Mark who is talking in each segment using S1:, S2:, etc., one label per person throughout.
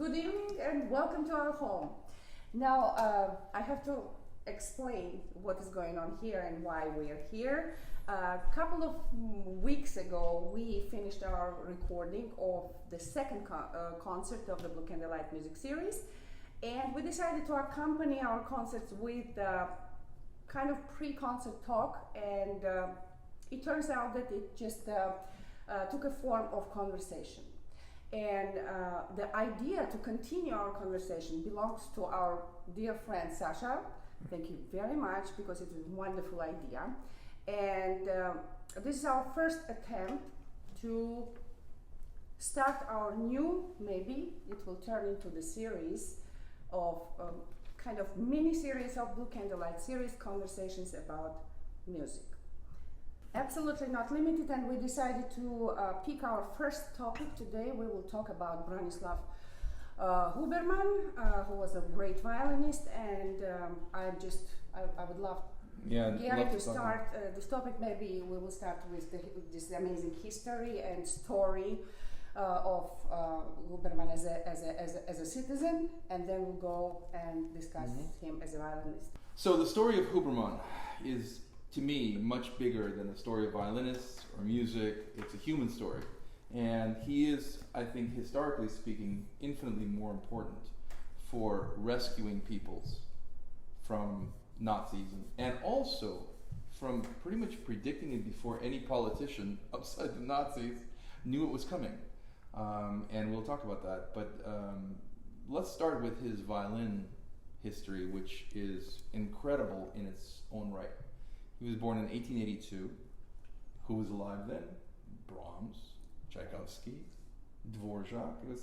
S1: Good evening and welcome to our home. Now, I have to explain what is going on here and why we are here. A couple of weeks ago, we finished our recording of the second concert of the Blue Candlelight music series, and we decided to accompany our concerts with kind of pre-concert talk, and it turns out that it just took a form of conversation. And the idea to continue our conversation belongs to our dear friend Sasha. Thank you very much, because it's a wonderful idea. And this is our first attempt to start our new, maybe it will turn into the series of kind of mini series of Blue Candlelight series conversations about music. Absolutely not limited, and we decided to pick our first topic today. We will talk about Bronislaw Huberman, who was a great violinist, and I would love Gary to start this topic. Maybe we will start with this amazing history and story of Huberman as a citizen, and then we'll go and discuss him as a violinist.
S2: So the story of Huberman is, to me, much bigger than the story of violinists or music. It's a human story. And he is, I think, historically speaking, infinitely more important for rescuing peoples from Nazis and also from pretty much predicting it before any politician outside the Nazis knew it was coming. And we'll talk about that. But let's start with his violin history, which is incredible in its own right. He was born in 1882. Who was alive then? Brahms, Tchaikovsky, Dvorak. It was,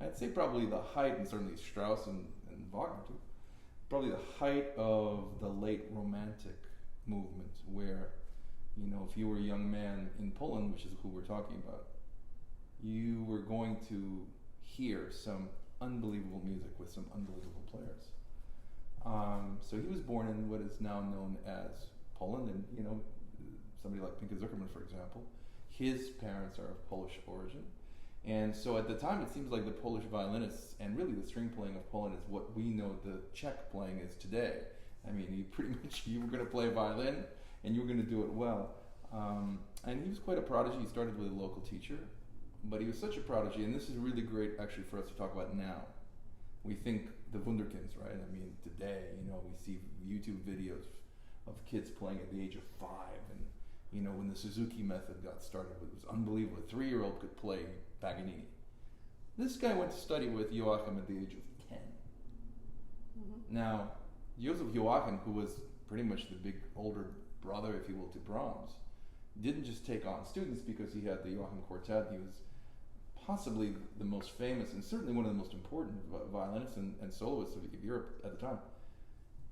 S2: I'd say, probably the height, and certainly Strauss and Wagner too, probably the height of the late Romantic movement, where, you know, if you were a young man in Poland, which is who we're talking about, you were going to hear some unbelievable music with some unbelievable players. So he was born in what is now known as Poland, and, you know, somebody like Pinka Zuckerman, for example, his parents are of Polish origin. And so at the time, it seems like the Polish violinists, and really the string playing of Poland, is what we know the Czech playing is today. I mean, you were going to play violin, and you were going to do it well. And he was quite a prodigy. He started with a local teacher, but he was such a prodigy, and this is really great, actually, for us to talk about now. We think the Wunderkinds, right? I mean, today, you know, we see YouTube videos of kids playing at the age of 5, and, you know, when the Suzuki method got started, it was unbelievable. A 3-year-old could play Paganini. This guy went to study with Joachim at the age of 10. Now, Joseph Joachim, who was pretty much the big older brother, if you will, to Brahms, didn't just take on students because he had the Joachim Quartet. He was possibly the most famous and certainly one of the most important violinists and soloists of Europe at the time.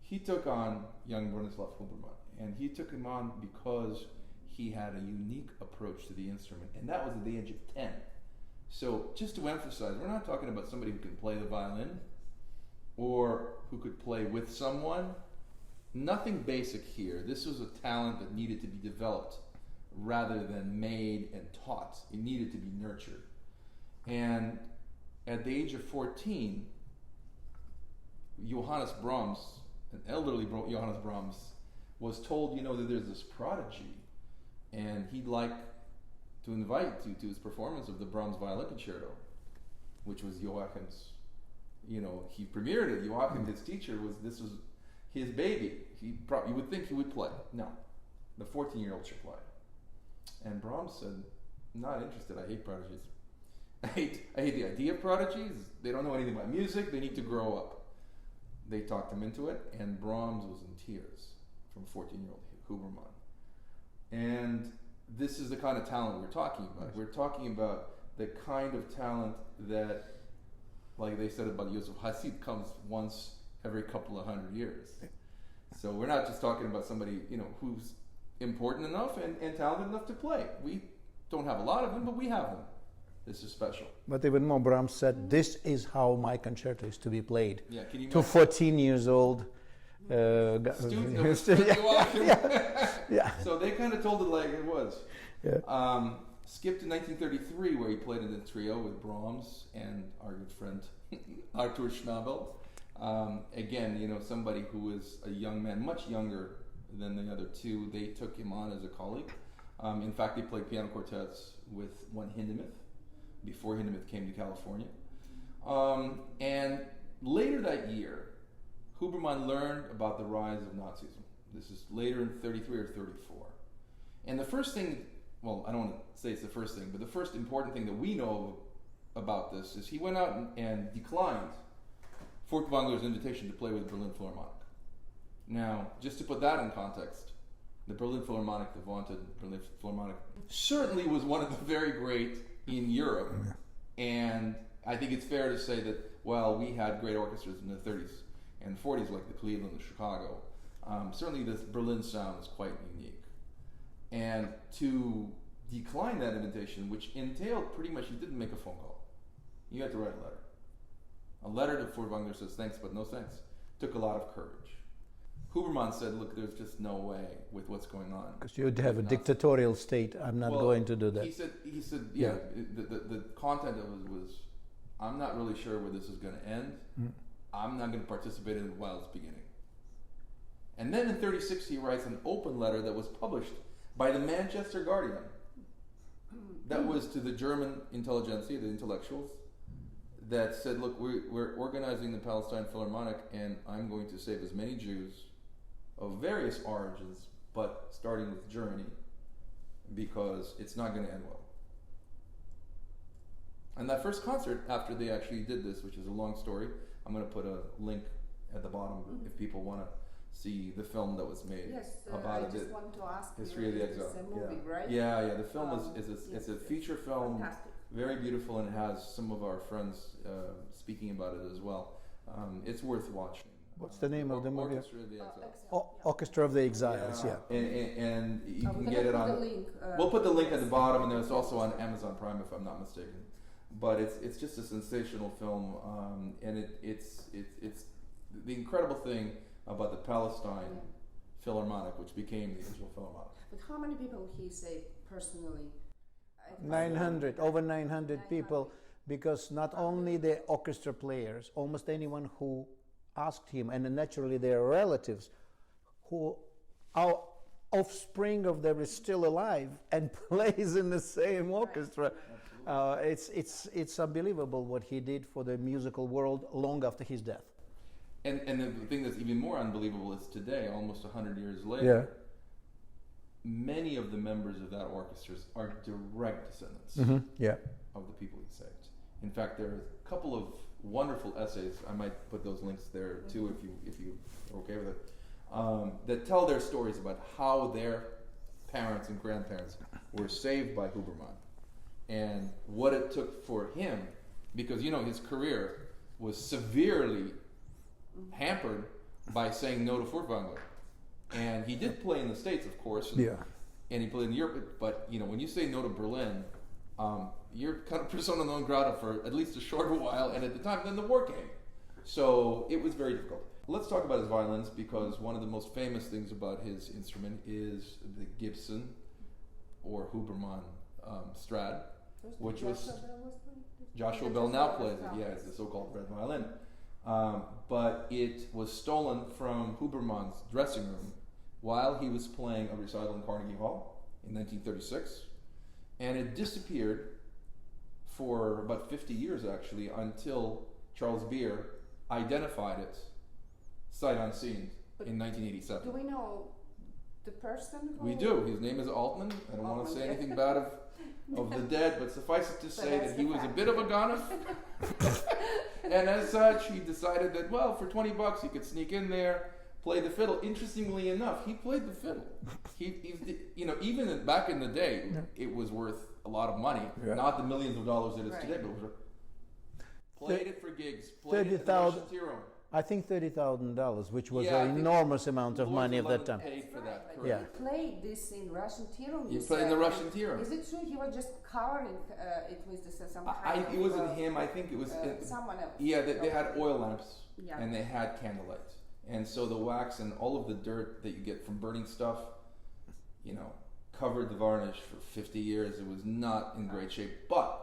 S2: He took on young Bronislaw Huberman, and he took him on because he had a unique approach to the instrument, and that was at the age of 10. So just to emphasize, we're not talking about somebody who can play the violin or who could play with someone. Nothing basic here. This was a talent that needed to be developed rather than made and taught. It needed to be nurtured. And at the age of 14, Johannes Brahms, an elderly Johannes Brahms, was told, you know, that there's this prodigy, and he'd like to invite you to his performance of the Brahms Violin Concerto, which was Joachim's, you know, he premiered it. Joachim, his teacher, this was his baby. You would think he would play. No, the 14-year-old should play. And Brahms said, not interested, I hate prodigies. I hate the idea of prodigies. They don't know anything about music, they need to grow up. They talked him into it, and Brahms was in tears from 14-year-old Huberman. And this is the kind of talent we're talking about. We're talking about the kind of talent that, like they said about Yosef Hasid, comes once every couple of 100 years. So we're not just talking about somebody, you know, who's important enough and talented enough to play. We don't have a lot of them, but we have them. This is special.
S3: But even more, Brahms said, this is how my concerto is to be played.
S2: Yeah, can you
S3: to 14 years old.
S2: Student.
S3: Yeah.
S2: So they kind of told it like it was.
S3: Yeah.
S2: Skipped to 1933, where he played in a trio with Brahms and our good friend Arthur Schnabel. Again, somebody who is a young man, much younger than the other two. They took him on as a colleague. In fact, they played piano quartets with one Hindemith before Hindemith came to California. And later that year, Huberman learned about the rise of Nazism. This is later in 33 or 34. And the first thing, well, I don't want to say it's the first thing, but the first important thing that we know about this is he went out and declined Furtwängler's invitation to play with Berlin Philharmonic. Now, just to put that in context, the Berlin Philharmonic, the vaunted Berlin Philharmonic, certainly was one of the very great in Europe. And I think it's fair to say that, well, we had great orchestras in the 30s and 40s, like the Cleveland, the Chicago. Certainly this Berlin sound is quite unique. And to decline that invitation, which entailed pretty much, you didn't make a phone call. You had to write a letter. A letter to Furtwängler says thanks, but no thanks. Took a lot of courage. Huberman said, look, there's just no way with what's going on.
S3: Because you'd have a dictatorial state. I'm not going to do that.
S2: He said, yeah. The content of it was, I'm not really sure where this is going to end. I'm not going to participate in it while it's beginning. And then in 36, he writes an open letter that was published by the Manchester Guardian. That was to the German intelligentsia, the intellectuals, that said, look, we're organizing the Palestine Philharmonic, and I'm going to save as many Jews of various origins, but starting with Germany, because it's not going to end well. And that first concert, after they actually did this, which is a long story, I'm going to put a link at the bottom if people want to see the film that was made about
S1: I just want to ask
S2: History of the Exile.
S1: It's a movie, right?
S2: Yeah. The film is a feature film,
S1: fantastic.
S2: Very beautiful, and it has some of our friends speaking about it as well. It's worth watching.
S3: What's the name of the movie?
S2: Orchestra of the Exile.
S3: Orchestra of the Exiles, yeah.
S2: And you can get it on. We'll put the link at the bottom, and then it's also on Amazon Prime, if I'm not mistaken. But it's just a sensational film, and it's the incredible thing about the Palestine Philharmonic, which became the Israel Philharmonic.
S1: But how many people he saved personally?
S3: 900, over 900 people, because not only the orchestra players, almost anyone who asked him, and naturally their relatives, who are offspring of them is still alive and plays in the same orchestra. It's unbelievable what he did for the musical world long after his death.
S2: And the thing that's even more unbelievable is today, almost 100 years later, many of the members of that orchestra are direct descendants of the people he saved. In fact, there are a couple of wonderful essays. I might put those links there too, if you are okay with it, that tell their stories about how their parents and grandparents were saved by Huberman, and what it took for him, because his career was severely hampered by saying no to Furtwängler. And he did play in the States, of course, and he played in Europe, but when you say no to Berlin, you're kind of persona non grata for at least a short while, and at the time, then the war came. So it was very difficult. Let's talk about his violins, because one of the most famous things about his instrument is the Gibson or Huberman Strad, which was Joshua Bell now plays it. Yeah, it's the so-called red violin. But it was stolen from Huberman's dressing room while he was playing a recital in Carnegie Hall in 1936, and it disappeared for about 50 years actually, until Charles Beer identified it sight unseen in 1987.
S1: Do we know the person?
S2: We do. His name is Altman. I don't want to say anything bad of the dead, but suffice it to say that he was a bit of a goner. And as such, he decided that, well, for $20 he could sneak in there, play the fiddle. Interestingly enough, he played the fiddle. Even back in the day, it was worth a lot of money. Not the millions of dollars it is today, but it was played it for gigs. Played it at the Russian Tea Room.
S3: I think $30,000, which was an enormous amount of money at that time.
S2: Paid for that,
S1: he played this in Russian Tea Room.
S2: He played in the Russian Tea Room.
S1: Is it true he was just covering it with some kind of...
S2: It wasn't him. I think it was
S1: someone else.
S2: Yeah, they had oil lamps and they had candlelight, and so the wax and all of the dirt that you get from burning stuff, covered the varnish for 50 years. It was not in great shape. But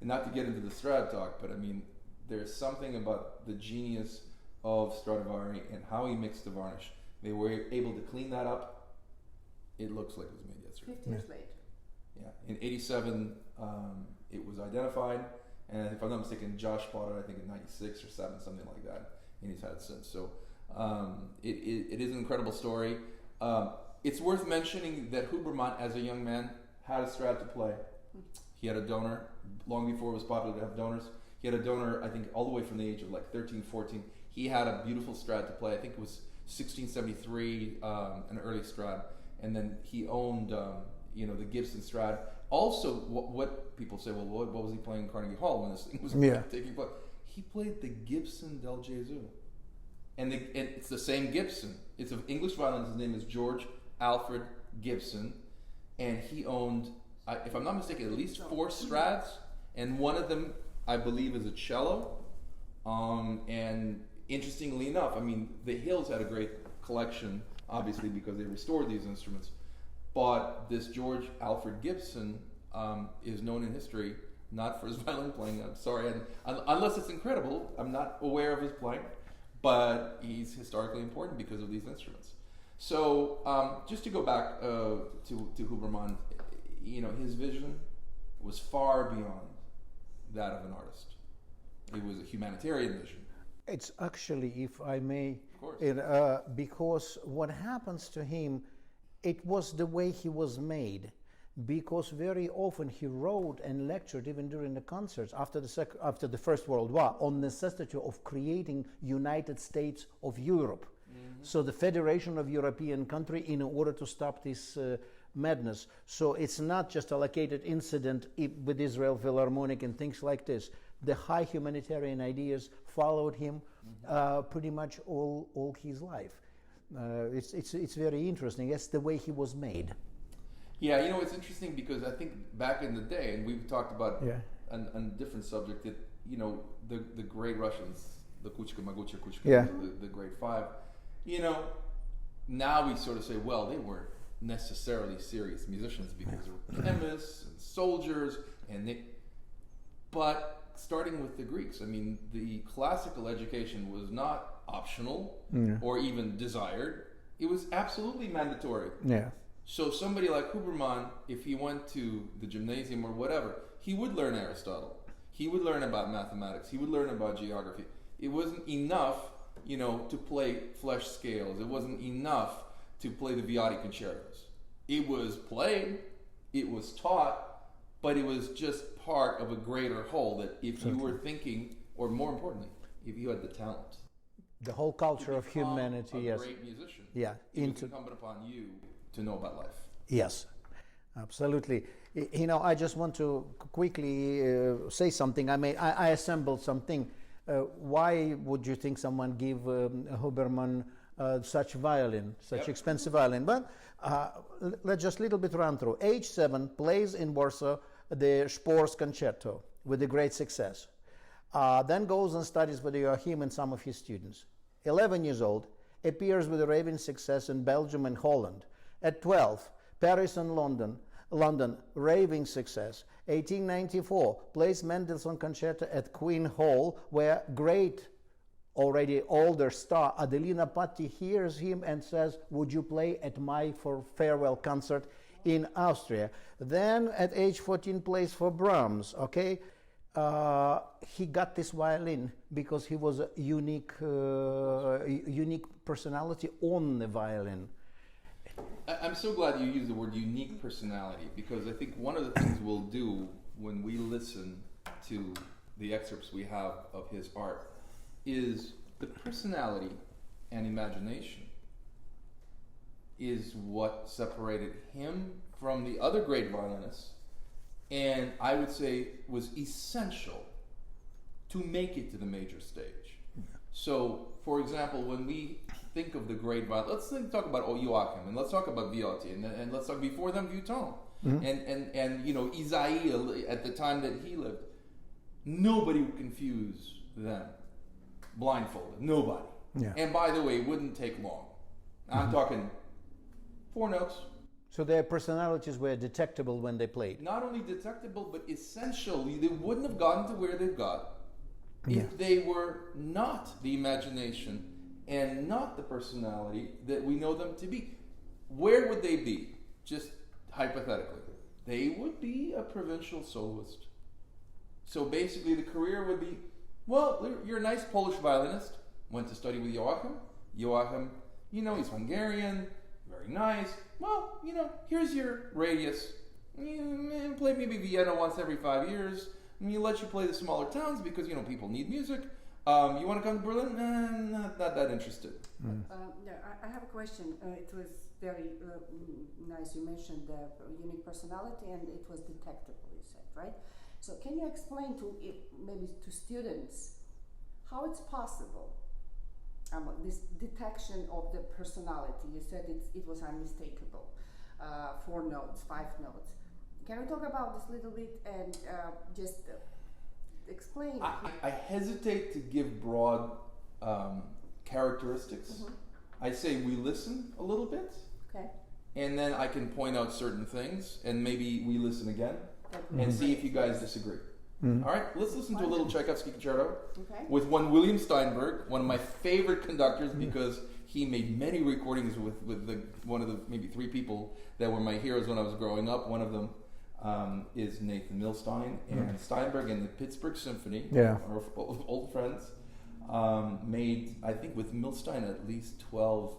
S2: not to get into the Strad talk, but I mean, there's something about the genius of Stradivari and how he mixed the varnish. They were able to clean that up. It looks like it was made yesterday.
S1: 50 years later.
S2: Yeah, in '87 it was identified, and if I'm not mistaken, Josh bought it I think in '96 or '7, something like that, and he's had it since. So it is an incredible story. It's worth mentioning that Huberman, as a young man, had a Strad to play. He had a donor long before it was popular to have donors. He had a donor, I think, all the way from the age of like 13, 14. He had a beautiful Strad to play. I think it was 1673, an early Strad, and then he owned, the Gibson Strad. Also, what people say, well, what was he playing in Carnegie Hall when this thing was taking place? He played the Gibson del Gesù, and it's the same Gibson. It's an English violinist. His name is George Alfred Gibson, and he owned, if I'm not mistaken, at least 4 Strads, and one of them, I believe, is a cello. And interestingly enough, I mean, the Hills had a great collection, obviously, because they restored these instruments. But this George Alfred Gibson is known in history not for his violin playing. I'm sorry, and unless it's incredible, I'm not aware of his playing. But he's historically important because of these instruments. So just to go back to Huberman, his vision was far beyond that of an artist. It was a humanitarian vision.
S3: It's actually, if I may,
S2: of course.
S3: Because what happens to him, it was the way he was made. Because very often he wrote and lectured, even during the concerts after the First World War, on necessity of creating United States of Europe. Mm-hmm. So the federation of European country in order to stop this madness. So it's not just a located incident with Israel Philharmonic and things like this. The high humanitarian ideas followed him pretty much all his life. It's very interesting. That's the way he was made.
S2: Yeah, it's interesting because I think back in the day, and we've talked about on a different subject, that the great Russians, the Kuchka, Magucha, Kuchka, the great 5, now we sort of say, well, they weren't necessarily serious musicians because they were chemists and soldiers, but starting with the Greeks, I mean, the classical education was not optional or even desired. It was absolutely mandatory.
S3: Yeah.
S2: So somebody like Huberman, if he went to the gymnasium or whatever, he would learn Aristotle. He would learn about mathematics. He would learn about geography. It wasn't enough, to play flesh scales. It wasn't enough to play the Viotti concertos. It was played, it was taught, but it was just part of a greater whole that if you were thinking, or more importantly, if you had the talent.
S3: The whole culture of humanity,
S2: a great musician.
S3: Yeah.
S2: It was incumbent upon you to know about life.
S3: Yes, absolutely. I just want to quickly say something. I assembled something. Why would you think someone give Huberman such expensive violin? But let's just a little bit run through. Age 7, plays in Warsaw the Spohr's concerto with a great success. Then goes and studies with Joachim and some of his students. 11 years old, appears with a raving success in Belgium and Holland. At 12, Paris and London, raving success. 1894, plays Mendelssohn Concerto at Queen Hall, where great, already older star Adelina Patti hears him and says, would you play at my farewell concert in Austria? Then at age 14, plays for Brahms, okay? He got this violin because he was a unique personality on the violin.
S2: I'm so glad you used the word unique personality, because I think one of the things we'll do when we listen to the excerpts we have of his art is the personality and imagination is what separated him from the other great violinists, and I would say was essential to make it to the major stage. So, for example, when we think of the great violin, let's talk about Joachim, and let's talk about Viotti, and let's talk before them Vuitton, and Isaïe at the time that he lived. Nobody would confuse them blindfolded. Nobody.
S3: Yeah.
S2: And by the way, it wouldn't take long. I'm talking 4 notes.
S3: So their personalities were detectable when they played.
S2: Not only detectable, but essential. They wouldn't have gotten to where they've got if they were not the imagination and not the personality that we know them to be? Where would they be? Just hypothetically. They would be a provincial soloist. So basically the career would be, well, you're a nice Polish violinist, went to study with Joachim. Joachim, you know, he's Hungarian, very nice. Well, you know, here's your radius. You play maybe Vienna once every 5 years. And you let you play the smaller towns because, you know, people need music. You want to come to Berlin? Not that interested.
S1: I have a question. It was very nice. You mentioned the unique personality, and it was detectable, you said, right? So can you explain to maybe to students how it's possible, this detection of the personality? You said it was unmistakable, 4 notes, 5 notes. Can we talk about this a little bit and just explain?
S2: I hesitate to give broad characteristics. Mm-hmm. I say we listen a little bit, okay, and then I can point out certain things, and maybe we listen again and see if you guys disagree. Mm-hmm. All right, let's listen to a little Tchaikovsky concerto with one William Steinberg, one of my favorite conductors because he made many recordings with one of the maybe 3 people that were my heroes when I was growing up. One of them is Nathan Milstein and Steinberg and the Pittsburgh Symphony, our old friends, made, I think with Milstein, at least 12,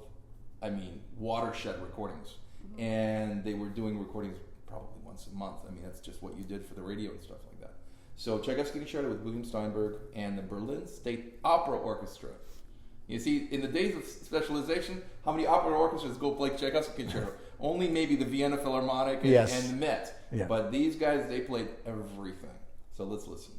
S2: watershed recordings. Mm-hmm. And they were doing recordings probably once a month. I mean, that's just what you did for the radio and stuff like that. So Tchaikovsky Concerto with William Steinberg and the Berlin State Opera Orchestra. You see, in the days of specialization, how many opera orchestras go play Tchaikovsky Concerto? Only maybe the Vienna Philharmonic and the Met. Yeah. But these guys, they played everything. So let's listen.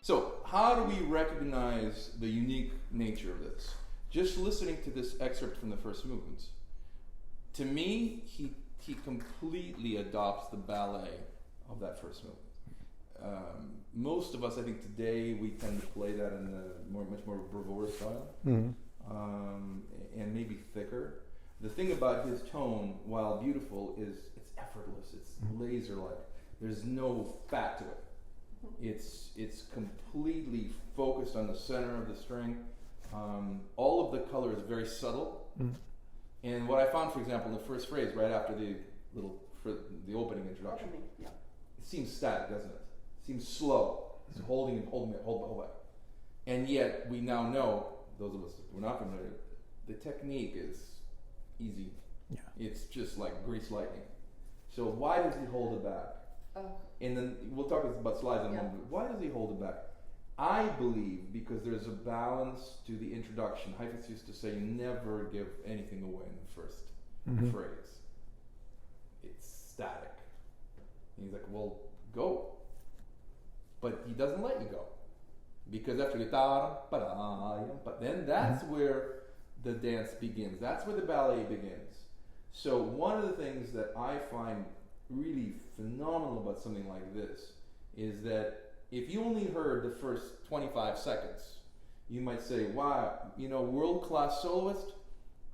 S2: So, how do we recognize the unique nature of this? Just listening to this excerpt from the first movement, to me, he completely adopts the ballet of that first movement. Most of us, I think, today we tend to play that in a much more bravura style, and maybe thicker. The thing about his tone, while beautiful, is it's effortless. It's laser-like. There's no fat to it. It's completely focused on the center of the string. All of the color is very subtle. And what I found, for example, in the first phrase, right after the opening introduction, it seems static, doesn't it? It seems slow. It's holding it. And yet, we now know, those of us who are not familiar, the technique is easy. Yeah. It's just like grease lightning. So why does he hold it back? And then we'll talk about slides in a moment. Why does he hold it back? I believe because there's a balance to the introduction. Heifetz used to say, you never give anything away in the first phrase. It's static. And he's like, well, go. But he doesn't let you go. Because after but then that's where the dance begins. That's where the ballet begins. So one of the things that I find really phenomenal about something like this is that if you only heard the first 25 seconds, you might say, wow, world-class soloist,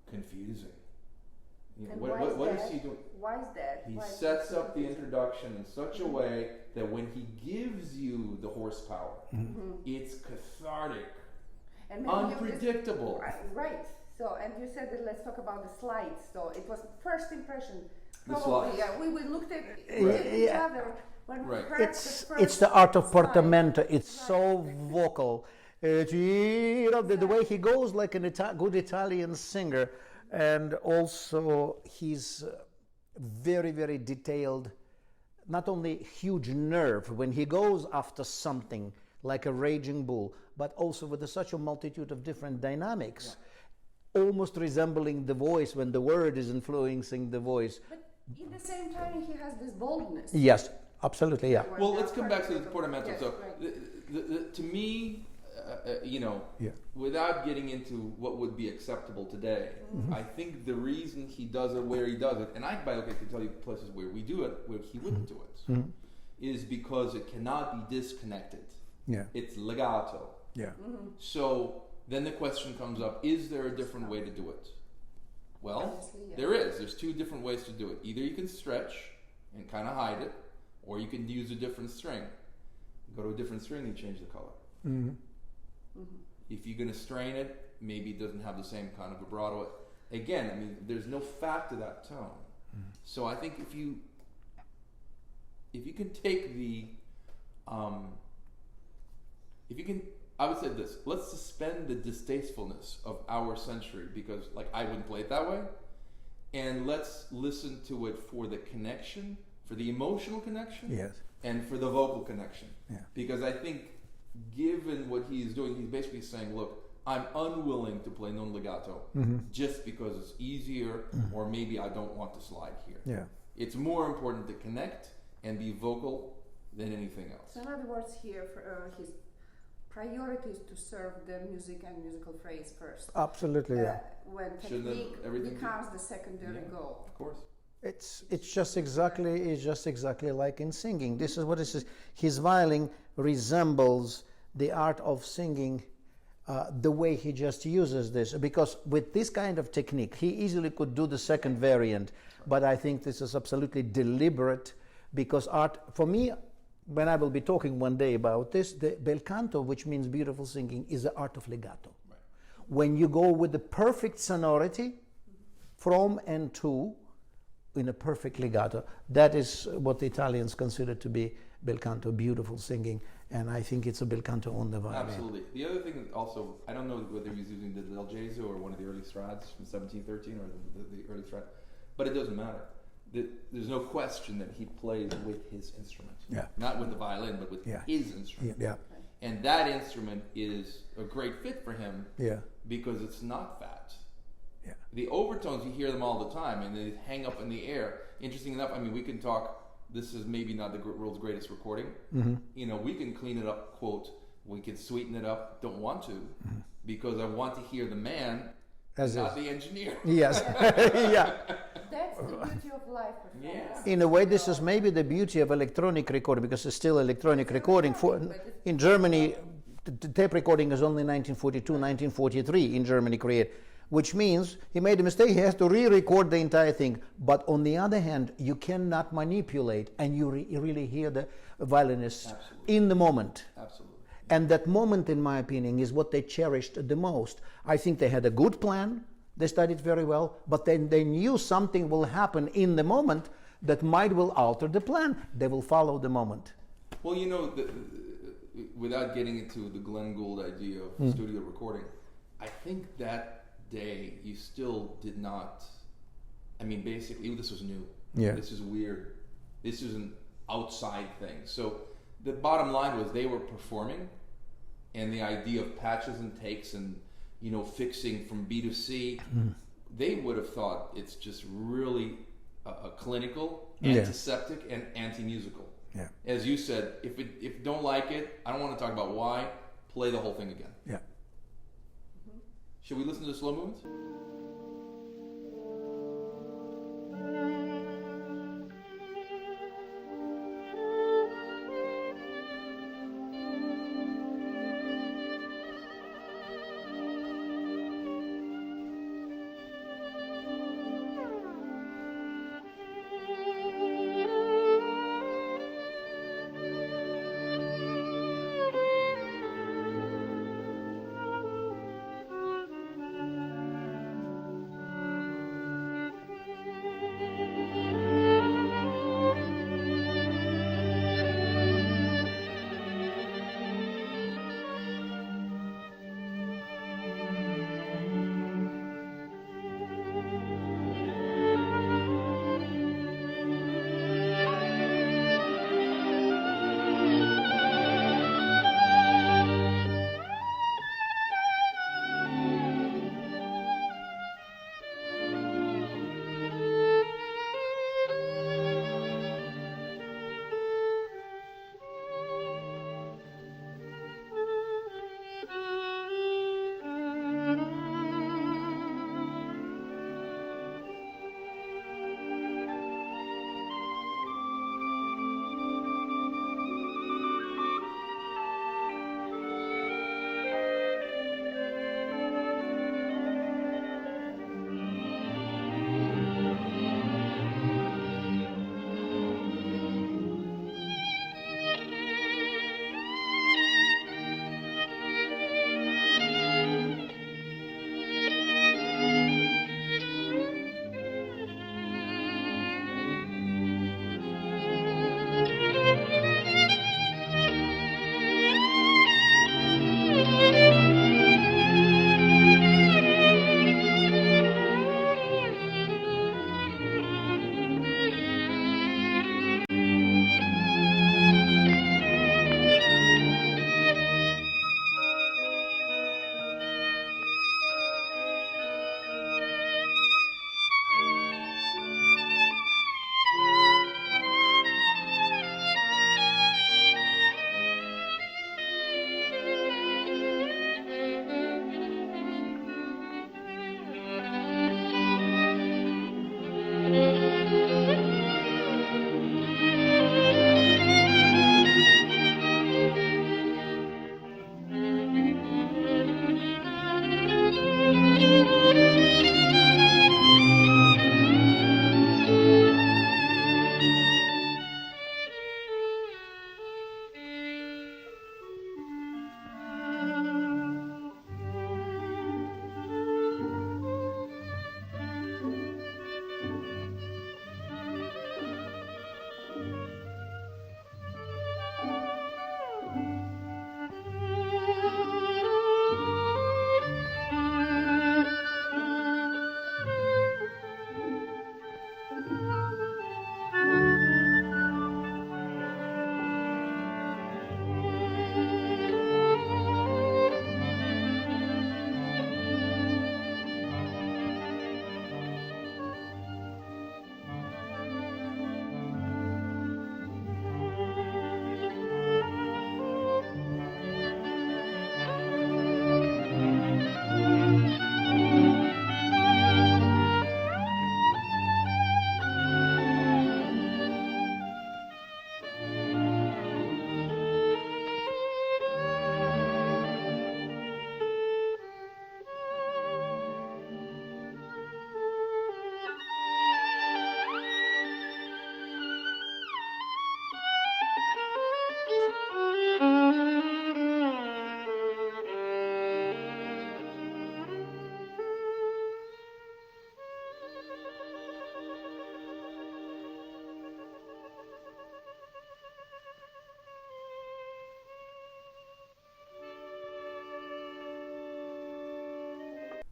S2: confusing. What is he doing?
S1: Why is that?
S2: He sets up the introduction in such a way that when he gives you the horsepower, it's cathartic, and unpredictable.
S1: Right. So, and you said that let's talk about the slides. So it was first impression.
S2: The slides.
S1: Yeah, we looked at each other when we heard
S3: it's the art of portamento. It's so vocal. The way he goes like a good Italian singer, and also he's very, very detailed. Not only huge nerve when he goes after something like a raging bull, but also with such a multitude of different dynamics, almost resembling the voice when the word is influencing the voice.
S1: But at the same time, he has this boldness.
S3: Yes, absolutely, yeah.
S2: Well, let's come back to the portamento. Yes, so, to me, without getting into what would be acceptable today, I think the reason he does it where he does it, and I, by the way, can tell you places where we do it, where he wouldn't do it, is because it cannot be disconnected. Yeah. It's legato. Yeah. So then the question comes up, is there a different way to do it? Well, there is. There's two different ways to do it. Either you can stretch and kind of hide it, or you can use a different string. Go to a different string, you change the color. If you're going to strain it, maybe it doesn't have the same kind of vibrato. Again, I mean, there's no fat to that tone. So I think if you can take the, I would say this, let's suspend the distastefulness of our century, because like I wouldn't play it that way, and let's listen to it for the connection, for the emotional connection, and for the vocal connection. Because I think given what he's doing, he's basically saying, look, I'm unwilling to play non legato just because it's easier, or maybe I don't want to slide here. It's more important to connect and be vocal than anything else.
S1: So in other words, here his priority is to serve the music and musical phrase first.
S3: Absolutely,
S1: when technique becomes the secondary goal.
S2: Of course.
S3: It's just exactly like in singing. This is what it is. His violin resembles the art of singing, the way he just uses this. Because with this kind of technique, he easily could do the second variant. But I think this is absolutely deliberate, because art, for me, when I will be talking one day about this, the bel canto, which means beautiful singing, is the art of legato. Right. When you go with the perfect sonority from and to, in a perfect legato, that is what the Italians consider to be bel canto, beautiful singing, and I think it's a bel canto on the violin.
S2: Absolutely. The other thing also, I don't know whether he was using the Del Gesù or one of the early Strats from 1713 or the early Strat, but it doesn't matter. There's no question that he plays with his instrument. Not with the violin, but with his instrument. And that instrument is a great fit for him because it's not fat. The overtones, you hear them all the time, and they hang up in the air. Interesting enough, I mean, we can talk, this is maybe not the world's greatest recording. We can clean it up, quote, we can sweeten it up. Don't want to, because I want to hear the man,
S3: As
S2: not
S3: is.
S2: the engineer.
S3: Yes. Yeah.
S1: That's the beauty of live performance.
S2: Yeah.
S3: In a way, this is maybe the beauty of electronic recording, because it's still electronic recording. In Germany, the tape recording is only 1942, 1943 in Germany created, which means he made a mistake. He has to re-record the entire thing. But on the other hand, you cannot manipulate, and you really hear the violinist in the moment.
S2: Absolutely.
S3: And that moment, in my opinion, is what they cherished the most. I think they had a good plan. They studied very well, but then they knew something will happen in the moment that will alter the plan. They will follow the moment.
S2: Well, you know, without getting into the Glenn Gould idea of studio recording, I think that day you still did not. I mean, basically, this was new.
S3: Yeah.
S2: This is weird. This is an outside thing. So the bottom line was they were performing, and the idea of patches and takes and, you know, fixing from B to C, they would have thought it's just really a clinical, antiseptic, and anti-musical.
S3: Yeah.
S2: As you said, if you don't like it, I don't want to talk about why. Play the whole thing again.
S3: Yeah.
S2: Should we listen to the slow movements?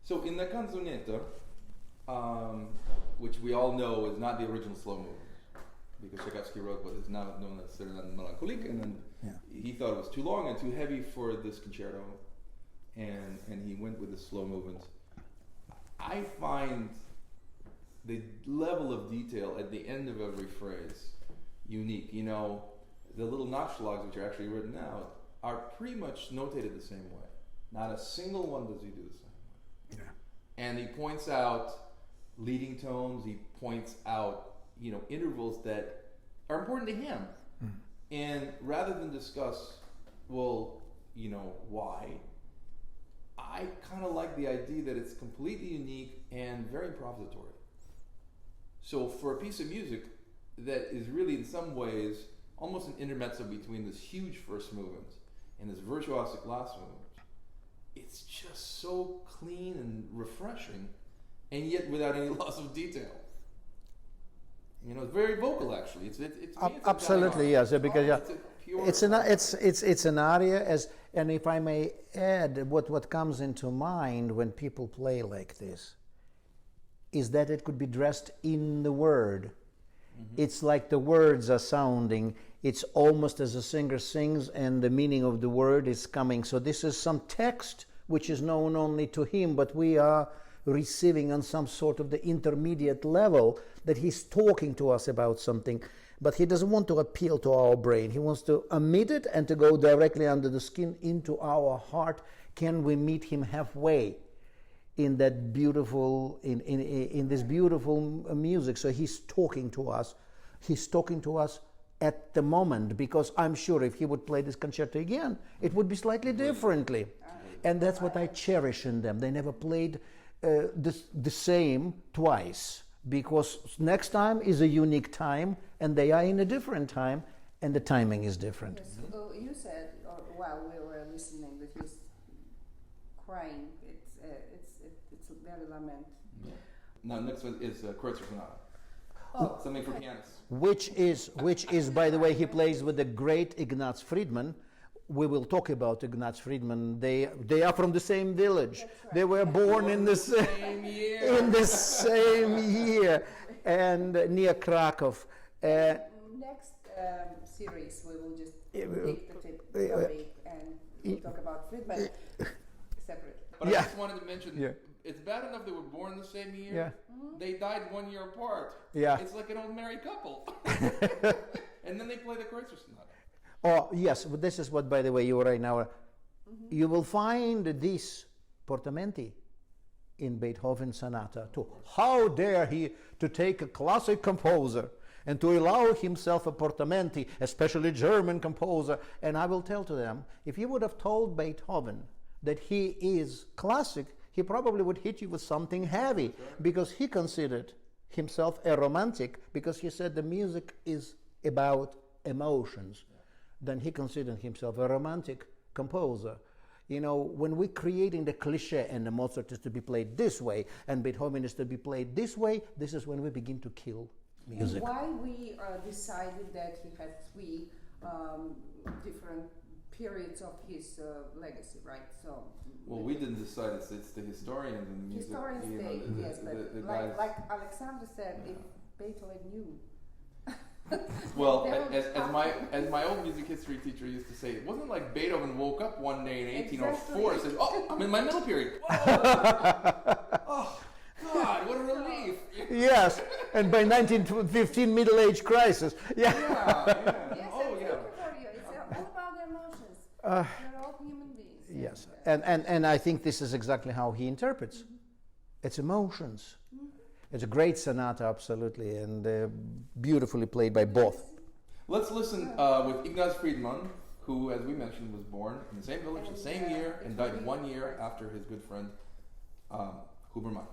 S2: So in the Canzonetta, which we all know is not the original slow movement, because Tchaikovsky wrote what is now known as Serenade Melancholique, and then he thought it was too long and too heavy for this concerto, and he went with the slow movement. I find the level of detail at the end of every phrase unique. You know, the little Nachschlags, which are actually written out, are pretty much notated the same way. Not a single one does he do the same way. Yeah. And he points out leading tones, he points out, you know, intervals that are important to him. Mm. And rather than discuss, well, you know, why, I kind of like the idea that it's completely unique and very improvisatory. So for a piece of music that is really in some ways almost an intermezzo between this huge first movement and this virtuosic last movement, it's just so clean and refreshing, and yet without any loss of detail. You know, it's very vocal actually. It's
S3: absolutely, yes, because it's an aria, and if I may add, what comes into mind when people play like this is that it could be dressed in the word. Mm-hmm. It's like the words are sounding. It's almost as a singer sings and the meaning of the word is coming. So this is some text which is known only to him, but we are receiving on some sort of the intermediate level that he's talking to us about something. But he doesn't want to appeal to our brain. He wants to emit it and to go directly under the skin into our heart. Can we meet him halfway in that beautiful, in this beautiful music? So he's talking to us. He's talking to us at the moment, because I'm sure if he would play this concerto again, it would be slightly differently. And that's what I cherish in them. They never played the same twice, because next time is a unique time, and they are in a different time, and the timing is different.
S1: Yes. You said while we were listening that he's crying. It's a very lament.
S2: Yeah. Now next one is Kretuzer Sonata. Something for pianists.
S3: Which is, by the way, he plays with the great Ignaz Friedman. We will talk about Ignaz Friedman. They are from the same village. Right. They were born in the same year. In the same year, and near Krakow.
S1: Next series, we will just take the topic and we'll talk about Friedman separately.
S2: But I just wanted to mention, it's bad enough they were born the same year. Yeah. Mm-hmm. They died 1 year apart. Yeah. It's like an old married couple. And then they play the Kretuzer Sonata.
S3: Oh, yes. But this is what, by the way, you right now, you will find these portamenti in Beethoven Sonata too. How dare he to take a classic composer and to allow himself a portamenti, especially German composer? And I will tell to them, if you would have told Beethoven that he is classic, he probably would hit you with something heavy, because he considered himself a romantic, because he said the music is about emotions. Then he considered himself a romantic composer. You know, when we're creating the cliche and the Mozart is to be played this way and Beethoven is to be played this way, this is when we begin to kill music.
S1: And why we decided that he had 3 different periods of his legacy, right? So.
S2: Well, we didn't decide. It's the historians and the music.
S1: Historians say yes, but like Alexander said, if Beethoven knew.
S2: Well, as my old music history teacher used to say, it wasn't like Beethoven woke up one day in 1804 and said, "Oh, I'm in my middle period." Oh, God, what a relief!
S1: Yes,
S3: and by 1915, middle age crisis.
S1: Yeah. Yes, oh, yeah. For you. It's all about the emotions. We're all human beings.
S3: Yes, and I think this is exactly how he interprets. Mm-hmm. It's emotions. Mm-hmm. It's a great sonata, absolutely, and beautifully played by both.
S2: Let's listen with Ignaz Friedman, who, as we mentioned, was born in the same village, the same year, and died 1 year after his good friend Huberman.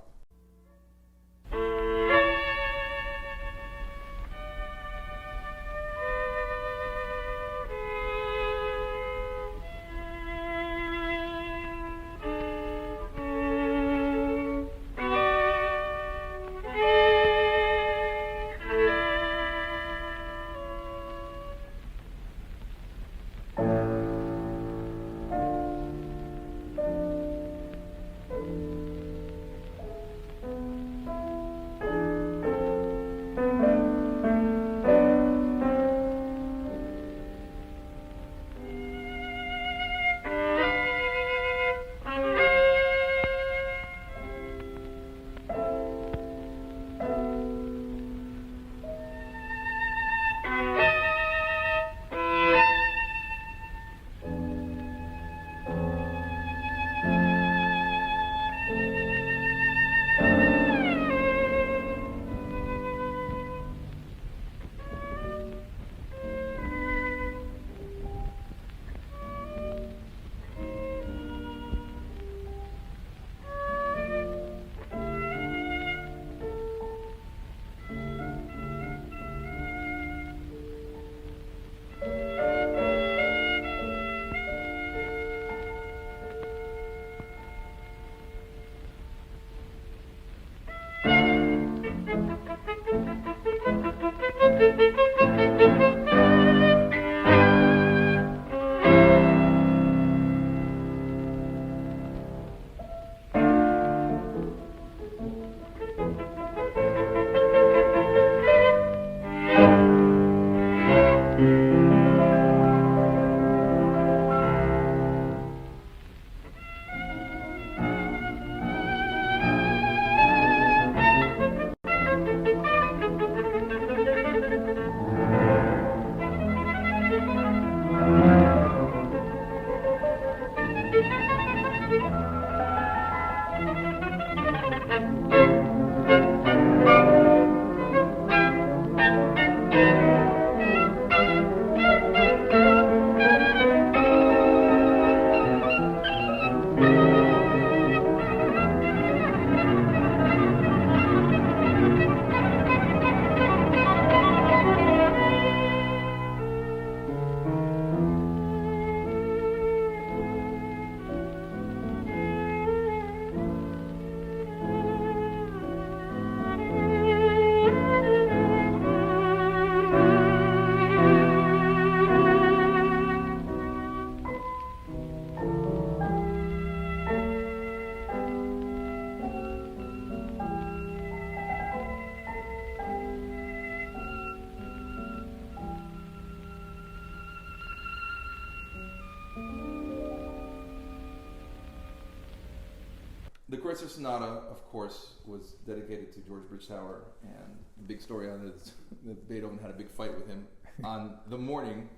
S2: The Kretuzer Sonata, of course, was dedicated to George Bridgetower, and the big story on it is that Beethoven had a big fight with him on the morning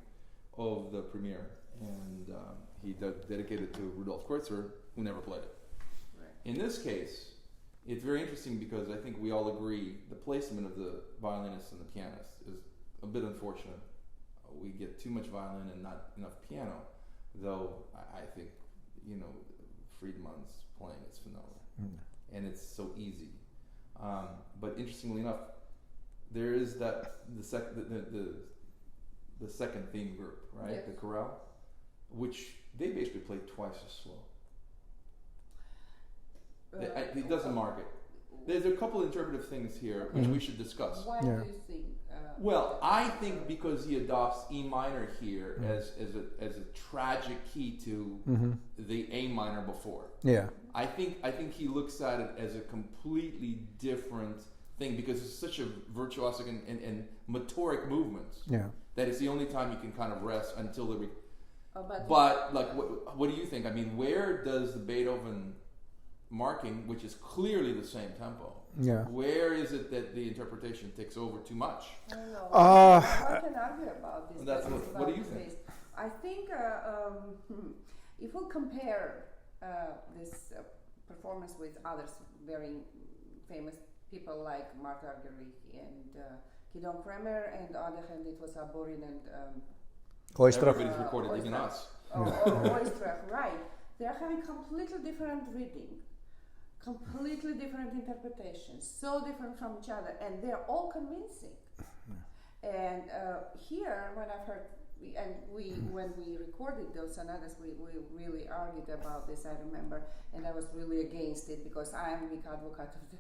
S2: of the premiere, and he dedicated it to Rudolf Kretuzer, who never played it.
S1: Right.
S2: In this case, it's very interesting because I think we all agree the placement of the violinist and the pianist is a bit unfortunate. We get too much violin and not enough piano, though I think, Friedman's playing is phenomenal. And it's so easy. But interestingly enough, there is that the second theme group, right?
S1: Yes.
S2: The chorale, which they basically play twice as slow. It doesn't mark it. There's a couple interpretive things here which we should discuss.
S1: Why do you think?
S2: Well, I think because he adopts E minor here as a tragic key to the A minor before.
S3: Yeah.
S2: I think he looks at it as a completely different thing because it's such a virtuosic and motoric movement that it's the only time you can kind of rest until the. But like, what do you think? I mean, where does the Beethoven marking, which is clearly the same tempo, where is it that the interpretation takes over too much?
S1: I don't know. I can argue about this.
S2: What do you think?
S1: I think if we compare this performance with others very famous people like Martha Argerich and Gideon Kremer, and on the other hand it was Aborin and
S2: Everybody's recorded, even us.
S1: Oistrakh, right. They're having completely different reading, completely different interpretations, so different from each other, and they're all convincing. And here, when I've heard, when we recorded those sonatas, we really argued about this, I remember, and I was really against it because I am a big advocate of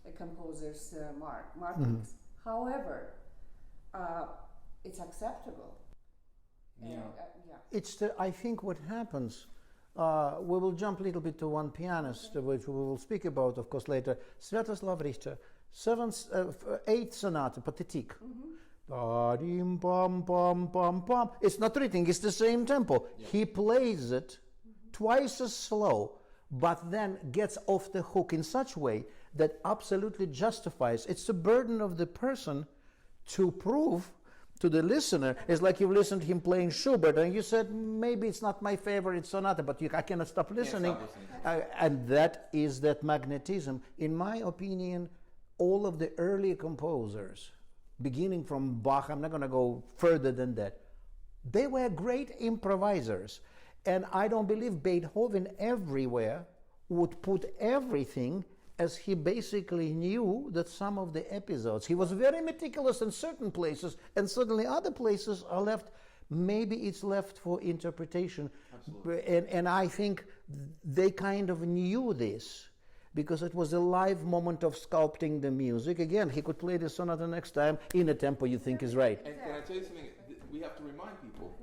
S1: the composer's markings. However, it's acceptable.
S3: It's I think what happens. We will jump a little bit to one pianist, which we will speak about, of course, later. Sviatoslav Richter, 8th Sonata, Pathetique. It's not reading; it's the same tempo. He plays it twice as slow, but then gets off the hook in such a way that absolutely justifies. It's the burden of the person to prove to the listener. It's like you've listened to him playing Schubert and you said, maybe it's not my favorite sonata, but I cannot stop listening. And that is that magnetism. In my opinion, all of the early composers, beginning from Bach, I'm not going to go further than that, they were great improvisers. And I don't believe Beethoven everywhere would put everything, as he basically knew that some of the episodes, he was very meticulous in certain places, and suddenly other places are left, maybe it's left for interpretation. And I think they kind of knew this, because it was a live moment of sculpting the music. Again, he could play the sonata next time in a tempo you think is right.
S2: And can I tell you something? We have to remind people,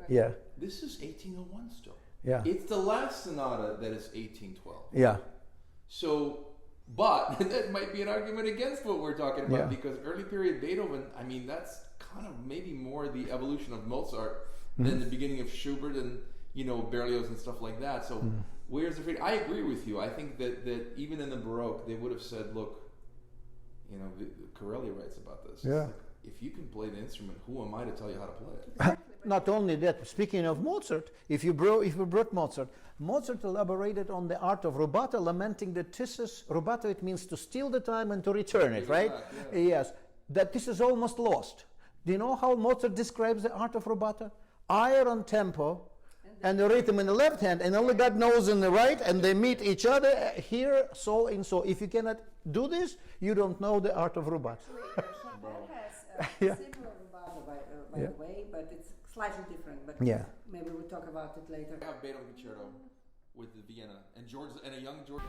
S2: this is 1801 still. It's the last sonata that is 1812. So, but that might be an argument against what we're talking about, because early period Beethoven, I mean, that's kind of maybe more the evolution of Mozart than the beginning of Schubert and, Berlioz and stuff like that. So where's the freedom? I agree with you. I think that even in the Baroque, they would have said, look, Corelli writes about this. Like, if you can play the instrument, who am I to tell you how to play it?
S3: Not only that, speaking of Mozart, if you brought Mozart elaborated on the art of rubato, lamenting that rubato, it means to steal the time and to return it, right? Yes, that this is almost lost. Do you know how Mozart describes the art of rubato? Iron tempo and the rhythm in the left hand, and only God knows in the right, and they meet each other here, so and so. If you cannot do this, you don't know the art of rubato.
S1: Chopin has similar rubato, by the way, but it's slightly different. But maybe we'll talk about it later.
S2: I have Beethoven Concerto with the Vienna and a young George.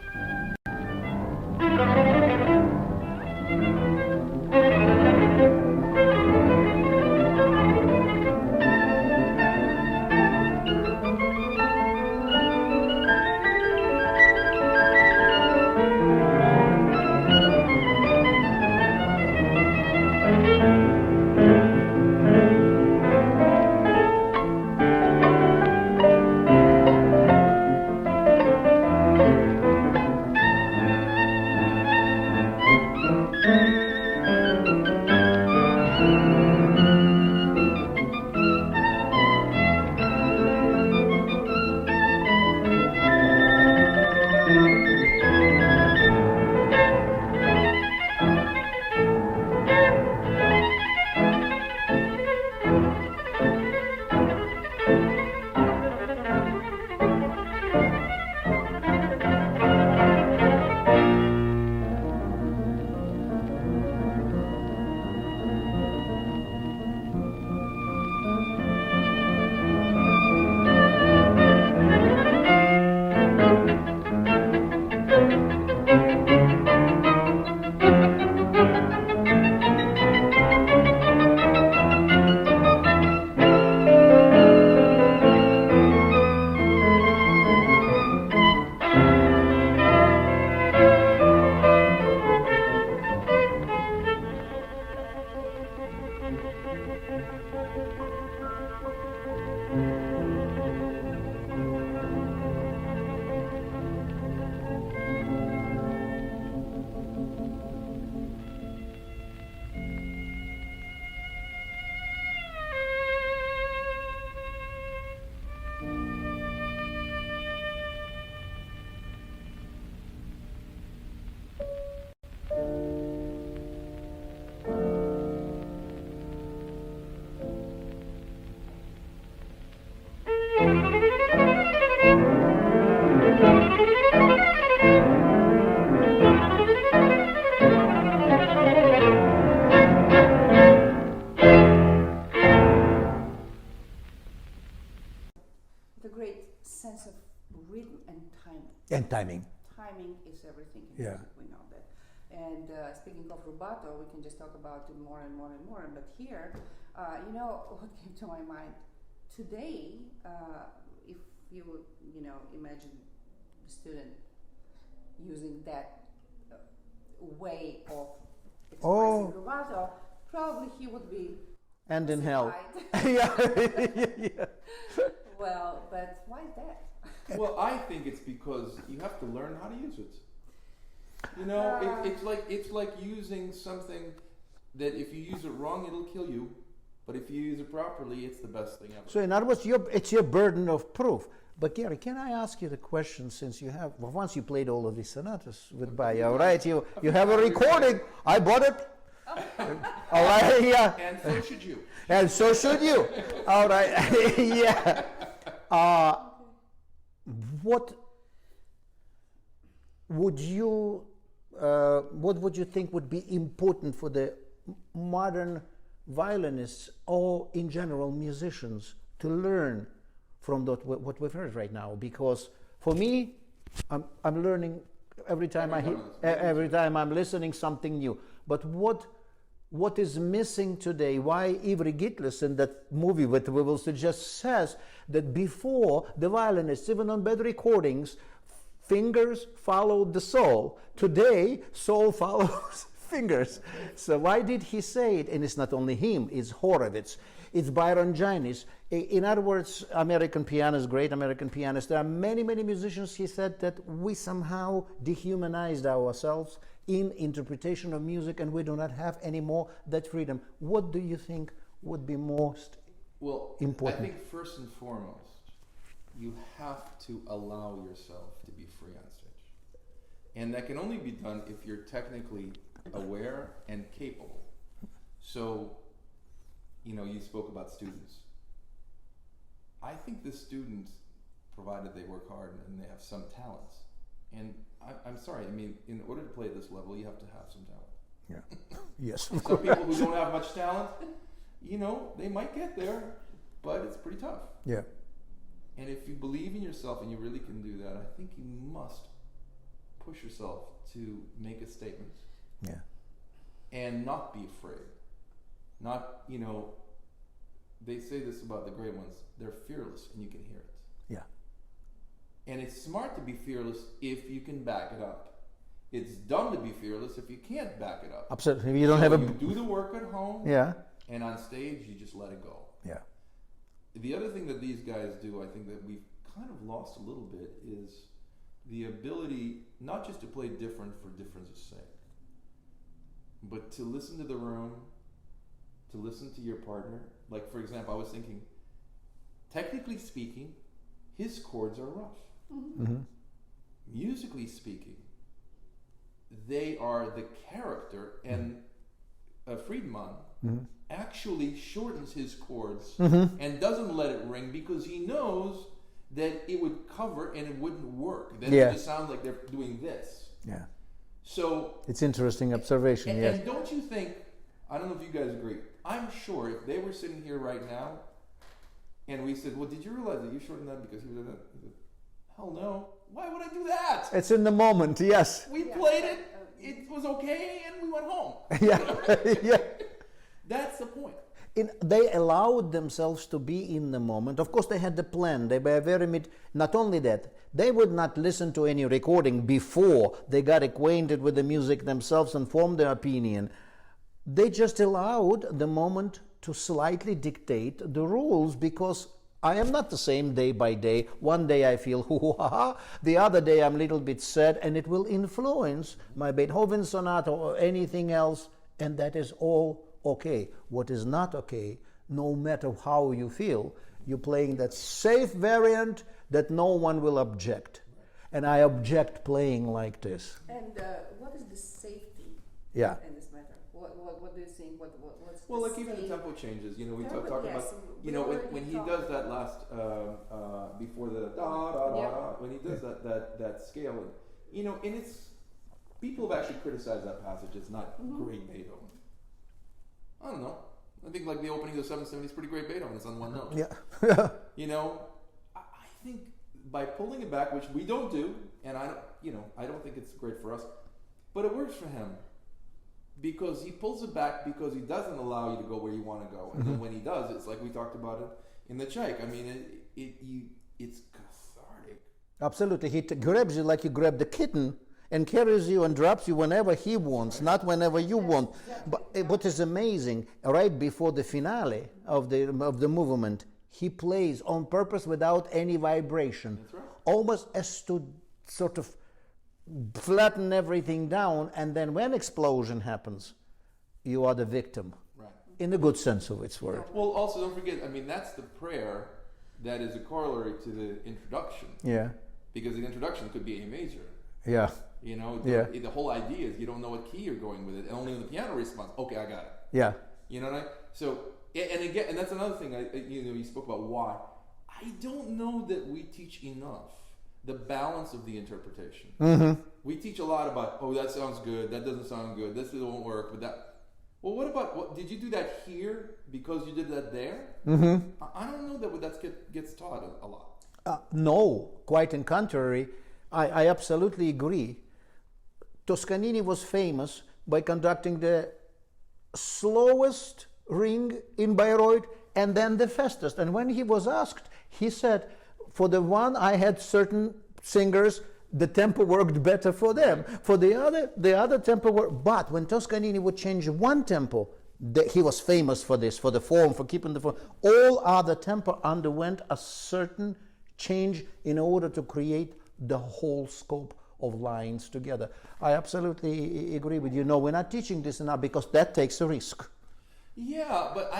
S1: The great sense of rhythm and timing.
S3: And timing.
S1: Timing is everything in
S3: Yeah.
S1: music, we know that. And speaking of rubato, we can just talk about it more and more and more. But here, you know, what came to my mind today, if you would, you know, imagine a student using that way of expressing rubato, probably he would be
S3: And in hell.
S1: crucified.
S3: Yeah.
S1: Well, but why is that?
S2: Well, I think it's because you have to learn how to use it. You know, it's like using something that if you use it wrong, it'll kill you. But if you use it properly, it's the best thing ever.
S3: So in other words, it's your burden of proof. But Gary, can I ask you the question, since you have, well, once you played all of these sonatas with Bayer, right? You have a recording. I bought it. All right, yeah.
S2: And so should you.
S3: And so should you. All right, yeah. What would you think would be important for the modern violinists or in general musicians to learn from what we've heard right now? Because for me, I'm learning every time every time I'm listening something new. But what is missing today? Why Ivry Gitlis in that movie that we will suggest says that before the violinists, even on bad recordings, fingers followed the soul. Today, soul follows fingers. So why did he say it? And it's not only him, it's Horowitz, it's Byron Janis. In other words, American pianists, great American pianists. There are many, many musicians, he said, that we somehow dehumanized ourselves in interpretation of music, and we do not have anymore that freedom. What do you think would be most important?
S2: I think first and foremost, you have to allow yourself to be free on stage. And that can only be done if you're technically aware and capable. So, you know, you spoke about students. I think the students, provided they work hard and they have some talents, and I'm sorry, I mean, in order to play at this level, you have to have some talent.
S3: Yeah. Yes.
S2: Some people who don't have much talent, you know, they might get there, but it's pretty tough.
S3: Yeah.
S2: And if you believe in yourself and you really can do that, I think you must push yourself to make a statement.
S3: Yeah.
S2: And not be afraid. Not, you know, they say this about the great ones, they're fearless and you can hear it.
S3: Yeah.
S2: And it's smart to be fearless if you can back it up. It's dumb to be fearless if you can't back it up.
S3: Absolutely. You don't
S2: So
S3: have
S2: you do the work at home.
S3: Yeah.
S2: And on stage, you just let it go.
S3: Yeah.
S2: The other thing that these guys do, I think that we've kind of lost a little bit, is the ability not just to play different for difference's sake, but to listen to the room, to listen to your partner. Like, for example, I was thinking, technically speaking, his chords are rough.
S1: Mm-hmm.
S3: Mm-hmm.
S2: Musically speaking, they are the character, and Friedman actually shortens his chords and doesn't let it ring because he knows that it would cover and it wouldn't work. Then it just sounds like they're doing this.
S3: Yeah.
S2: So
S3: it's interesting observation.
S2: and,
S3: Yes.
S2: and don't you think, I don't know if you guys agree, I'm sure if they were sitting here right now and we said, well, did you realize that you shortened that because he was that? He said, hell no. Why would I do that?
S3: It's in the moment. Yes.
S2: We played it, it was okay, and we went home.
S3: Yeah. Yeah.
S2: That's the point.
S3: They allowed themselves to be in the moment. Of course, they had the plan. They were very not only that, they would not listen to any recording before they got acquainted with the music themselves and formed their opinion. They just allowed the moment to slightly dictate the rules, because I am not the same day by day. One day I feel hoo hoo ha ha, the other day I'm a little bit sad, and it will influence my Beethoven Sonata or anything else, and that is all okay. What is not okay, no matter how you feel, you're playing that safe variant that no one will object. And I object playing like this.
S1: And what is the safety
S3: Yeah.
S1: in this matter? What do you think? What's
S2: Well,
S1: the
S2: like even the
S1: safe-
S2: tempo changes, you know, we
S1: Tempo,
S2: talk
S1: yes,
S2: about,
S1: we
S2: you know,
S1: already
S2: when he
S1: talked
S2: does
S1: about
S2: that last, before the da da da,
S1: Yeah.
S2: when he does that scale, you know, and it's, people have actually criticized that passage, it's not great Beethoven. I don't know. I think like the opening of the 770 is pretty great Beethoven, it's on one note.
S3: Yeah.
S2: You know, I think by pulling it back, which we don't do, and I don't, you know, I don't think it's great for us, but it works for him. Because he pulls it back because he doesn't allow you to go where you want to go. And then when he does, it's like we talked about it in the Tchaik. I mean, it's cathartic.
S3: Absolutely. He grabs you like you grab the kitten and carries you and drops you whenever he wants, not whenever you want. But what is amazing, right before the finale of the movement, he plays on purpose without any vibration.
S2: That's right.
S3: Almost as to sort of flatten everything down, and then when explosion happens, you are the victim.
S2: Right.
S3: In the good sense of its word.
S2: Well, also don't forget, I mean, that's the prayer that is a corollary to the introduction.
S3: Yeah.
S2: Because the introduction could be A major.
S3: Yeah.
S2: You know,
S3: Yeah.
S2: the whole idea is you don't know what key you're going with it, and only when the piano responds, okay, I got it.
S3: Yeah.
S2: You know what I mean? So, and again, and that's another thing, you know, you spoke about why. I don't know that we teach enough the balance of the interpretation.
S3: Mm-hmm.
S2: We teach a lot about, oh, that sounds good, that doesn't sound good, this won't work, but that. Well, what about, did you do that here because you did that there?
S3: Mm-hmm.
S2: I don't know that gets taught a lot.
S3: No, quite in contrary. I absolutely agree. Toscanini was famous by conducting the slowest ring in Bayreuth and then the fastest. And when he was asked, he said, for the one I had certain singers, the tempo worked better for them. For the other tempo worked. But when Toscanini would change one tempo, he was famous for this, for the form, for keeping the form. All other tempo underwent a certain change in order to create the whole scope of lines together. I absolutely agree with you. No, we're not teaching this enough because that takes a risk.
S2: Yeah, but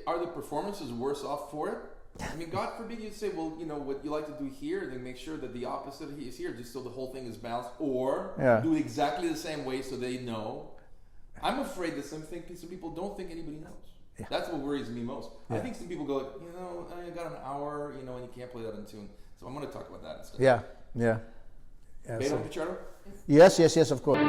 S2: are the performances worse off for it? I mean, God forbid you say, well, you know, what you like to do here, then make sure that the opposite is here, just so the whole thing is balanced, or do it exactly the same way so they know. I'm afraid that some people don't think anybody knows. Yeah. That's what worries me most. Yeah. I think some people go, like, you know, I got an hour, you know, and you can't play that in tune. So I'm going to talk about that instead.
S3: Yeah.
S2: Beethoven Concerto?
S3: Yes, of course.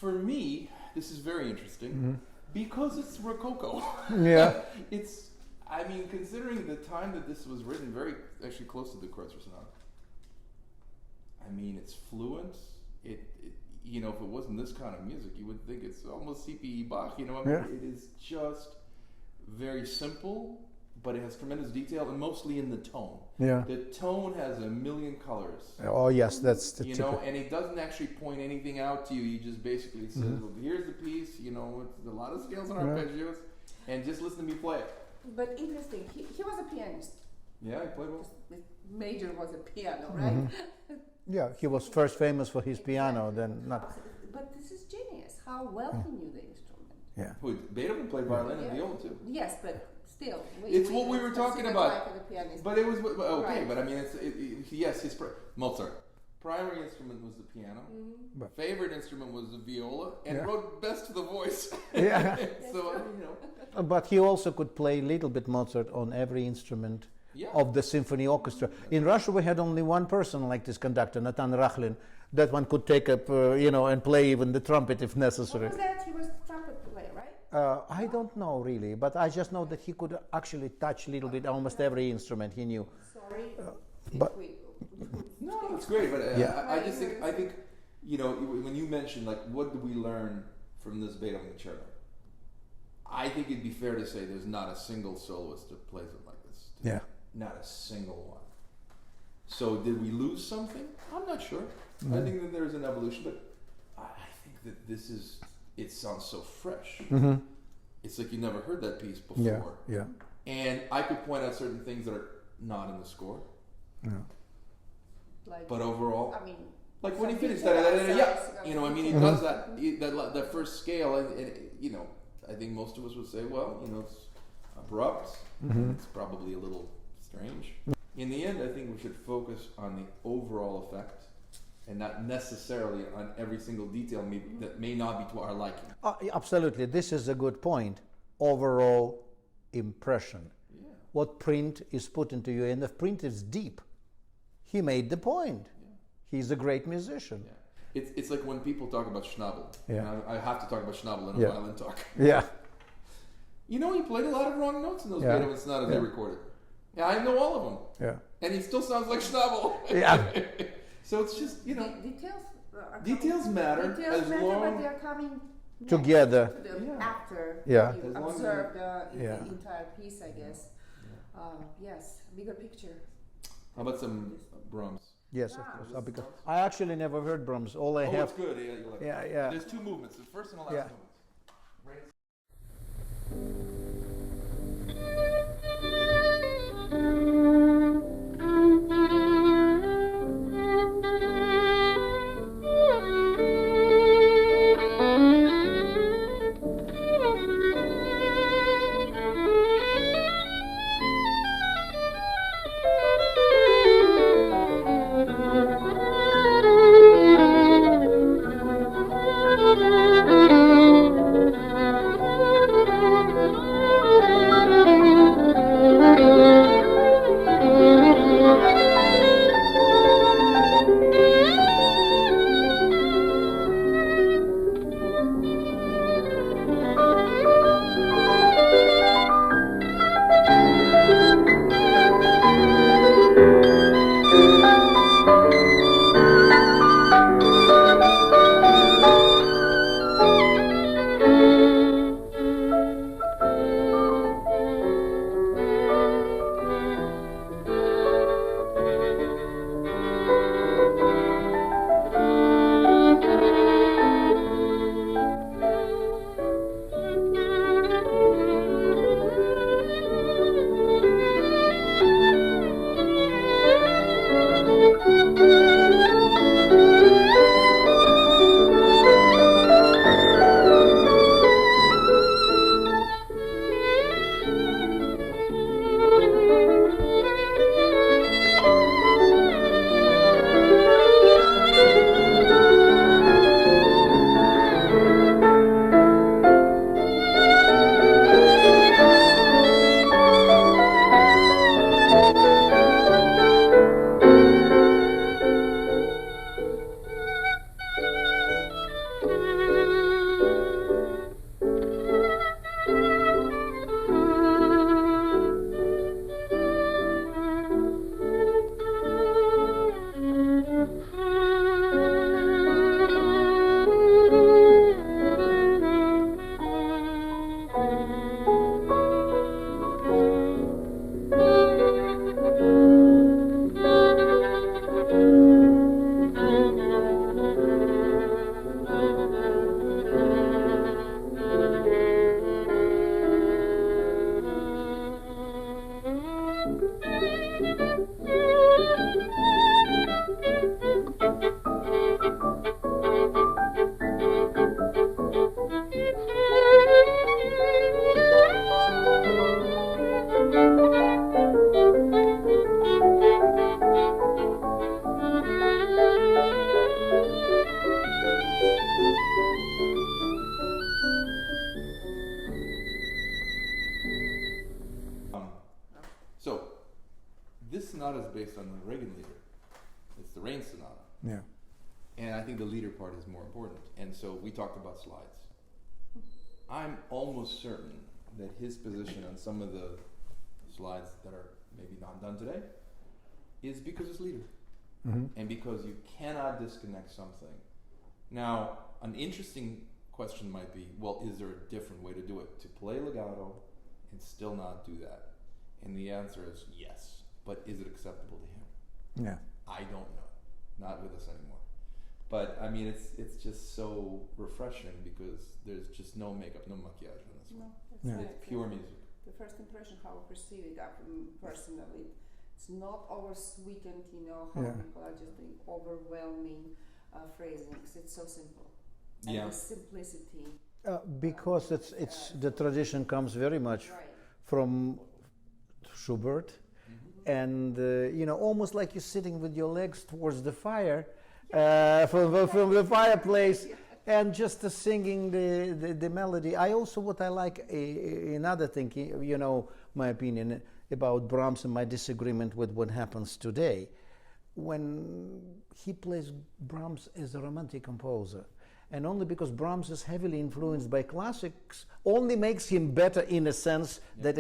S2: For me, this is very interesting because it's Rococo.
S3: Yeah.
S2: It's, I mean, considering the time that this was written, very actually close to the Kretuzer Sonata. I mean, it's fluent. You know, if it wasn't this kind of music, you would think it's almost CPE Bach. You know, I mean, it is just very simple, but it has tremendous detail and mostly in the tone.
S3: Yeah.
S2: The tone has a million colors.
S3: Oh yes, that's the
S2: know, and it doesn't actually point anything out to you. You just basically says, well, here's the piece. You know, it's a lot of scales and arpeggios, and just listen to me play it.
S1: But interesting, he was a pianist.
S2: Yeah, he played well.
S1: His major was a piano, right?
S3: Yeah, he was first famous for his piano, then not.
S1: But this is genius. How well he knew the instrument.
S3: Yeah.
S2: Who, Beethoven played violin and viola too.
S1: Yes, but still,
S2: it's what we were talking about.
S1: Like
S2: but it was okay.
S1: Right.
S2: But I mean, yes, Mozart. Primary instrument was the piano. Favorite instrument was the viola, and wrote best to the voice.
S3: Yeah.
S2: So you know.
S3: But he also could play a little bit Mozart on every instrument of the symphony orchestra. In Russia, we had only one person like this conductor, Natan Rakhlin. That one could take up, and play even the trumpet if necessary.
S1: What was that? He was trumpet player, right?
S3: I don't know really, but I just know that he could actually touch a little bit almost every instrument he knew.
S1: Sorry,
S2: no, it's great. But I think, when you mentioned like what do we learn from this Beethoven concerto, I think it'd be fair to say there's not a single soloist that plays it like this.
S3: Yeah.
S2: Not a single one. So did we lose something? I'm not sure. I think that there's an evolution, but I think that it sounds so fresh. It's like you never heard that piece before.
S3: Yeah.
S2: And I could point out certain things that are not in the score. Yeah. But overall, I mean, like when he finished that, he does that first scale, and I think most of us would say, well, it's abrupt. It's probably a little strange. In the end, I think we should focus on the overall effect and not necessarily on every single detail that may not be to our liking.
S3: Absolutely, this is a good point. Overall impression.
S2: Yeah.
S3: What print is put into you, and the print is deep. He made the point.
S2: Yeah.
S3: He's a great musician.
S2: Yeah. It's like when people talk about Schnabel.
S3: Yeah.
S2: And I have to talk about Schnabel in a violin talk.
S3: Yeah.
S2: You know, he played a lot of wrong notes in those Beethoven Sonatas they recorded. Yeah, I know all of them.
S3: Yeah.
S2: And he still sounds like Schnabel.
S3: Yeah.
S2: So it's just, you know,
S1: Details
S2: matter
S1: Details
S2: as
S1: matter,
S2: long
S1: but they're coming
S3: together.
S1: after
S3: Yeah.
S1: you
S2: As long as
S1: observe the
S3: Yeah.
S1: entire piece, I guess. Yes, bigger picture.
S2: How about some Brahms?
S3: Yes, of course. Because I actually never heard Brahms. All I have.
S2: It's good. Yeah, you like it.
S3: Yeah.
S2: There's two movements, the first and the last
S3: Yeah.
S2: movements. Right. sonata is based on the Regenlieder. It's the Rain Sonata.
S3: Yeah.
S2: And I think the leader part is more important. And so we talked about slides. I'm almost certain that his position on some of the slides that are maybe not done today is because it's leader.
S3: Mm-hmm.
S2: And because you cannot disconnect something. Now, an interesting question might be, well, is there a different way to do it? To play legato and still not do that? And the answer is yes. But is it acceptable to him?
S3: Yeah.
S2: I don't know. Not with us anymore. But I mean, it's just so refreshing because there's just no makeup, no maquillage on this one.
S3: Yeah.
S1: Right.
S2: It's pure music.
S1: The first impression, how I perceive it personally, it's not over-sweetened, how
S3: Yeah.
S1: people are just doing overwhelming phrasings. It's so simple. And
S2: Yeah.
S1: the simplicity.
S3: Because it's the tradition comes very much
S1: Right.
S3: from Schubert, and almost like you're sitting with your legs towards the fire from the fireplace, and just singing the melody. What I like, another thing, my opinion about Brahms and my disagreement with what happens today, when he plays Brahms as a romantic composer, and only because Brahms is heavily influenced by classics only makes him better in a sense that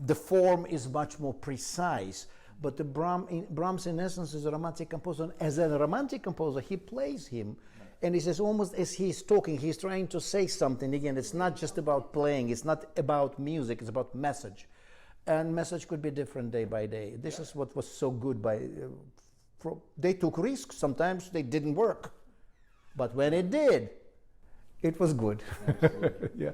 S3: the form is much more precise. But Brahms in essence is a romantic composer. And as a romantic composer, he plays him, and he says almost as he's talking, he's trying to say something. Again, it's not just about playing, it's not about music, it's about message. And message could be different day by day. This is what was so good they took risks, sometimes they didn't work. But when it did, it was good.
S2: Absolutely.
S3: Yeah.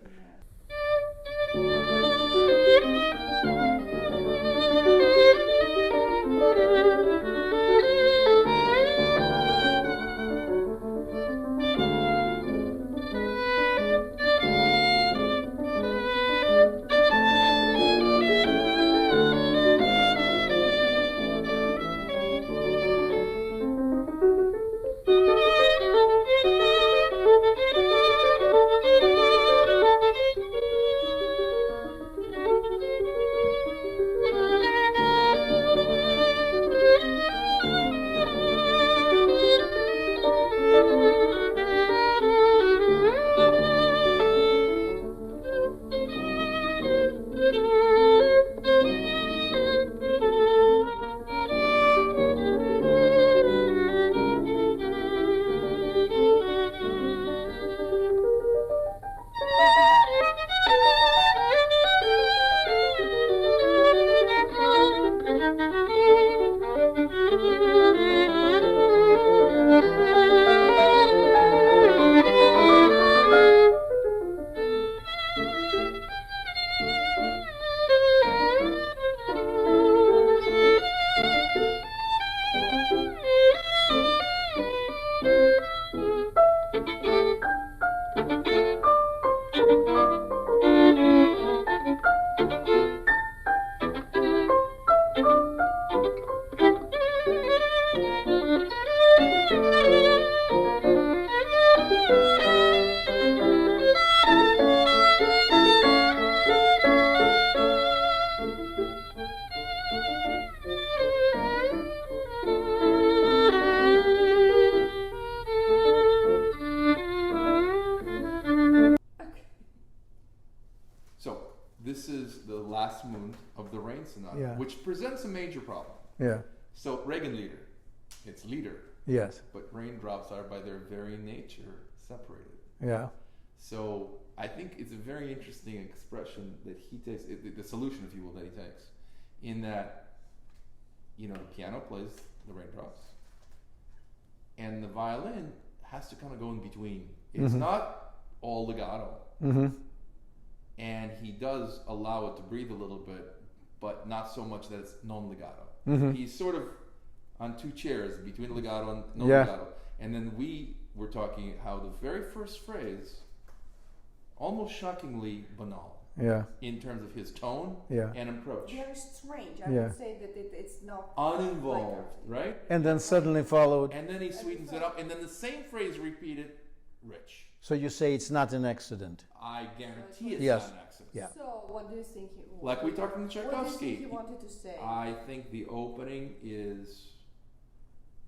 S2: This is the last movement of the Rain Sonata, which presents a major problem.
S3: Yeah.
S2: So Regenlieder, it's lieder.
S3: Yes.
S2: But raindrops are by their very nature separated.
S3: Yeah.
S2: So I think it's a very interesting expression that he takes, the solution, if you will, that he takes, in that, the piano plays the raindrops, and the violin has to kind of go in between. It's not all legato.
S3: Mm-hmm.
S2: And he does allow it to breathe a little bit, but not so much that it's non-legato.
S3: Mm-hmm.
S2: He's sort of on two chairs between legato and non-legato. And then we were talking how the very first phrase, almost shockingly banal, in terms of his tone and approach.
S1: Very strange. I would say that it's not
S2: uninvolved, right?
S3: And then suddenly followed.
S2: And then he sweetens it up, and then the same phrase repeated, rich.
S3: So you say it's not an accident?
S2: I guarantee it's not an accident.
S3: Yeah.
S1: So what do you think?
S2: Like we talked in Tchaikovsky.
S1: What do you think he wanted to say?
S2: I think the opening is,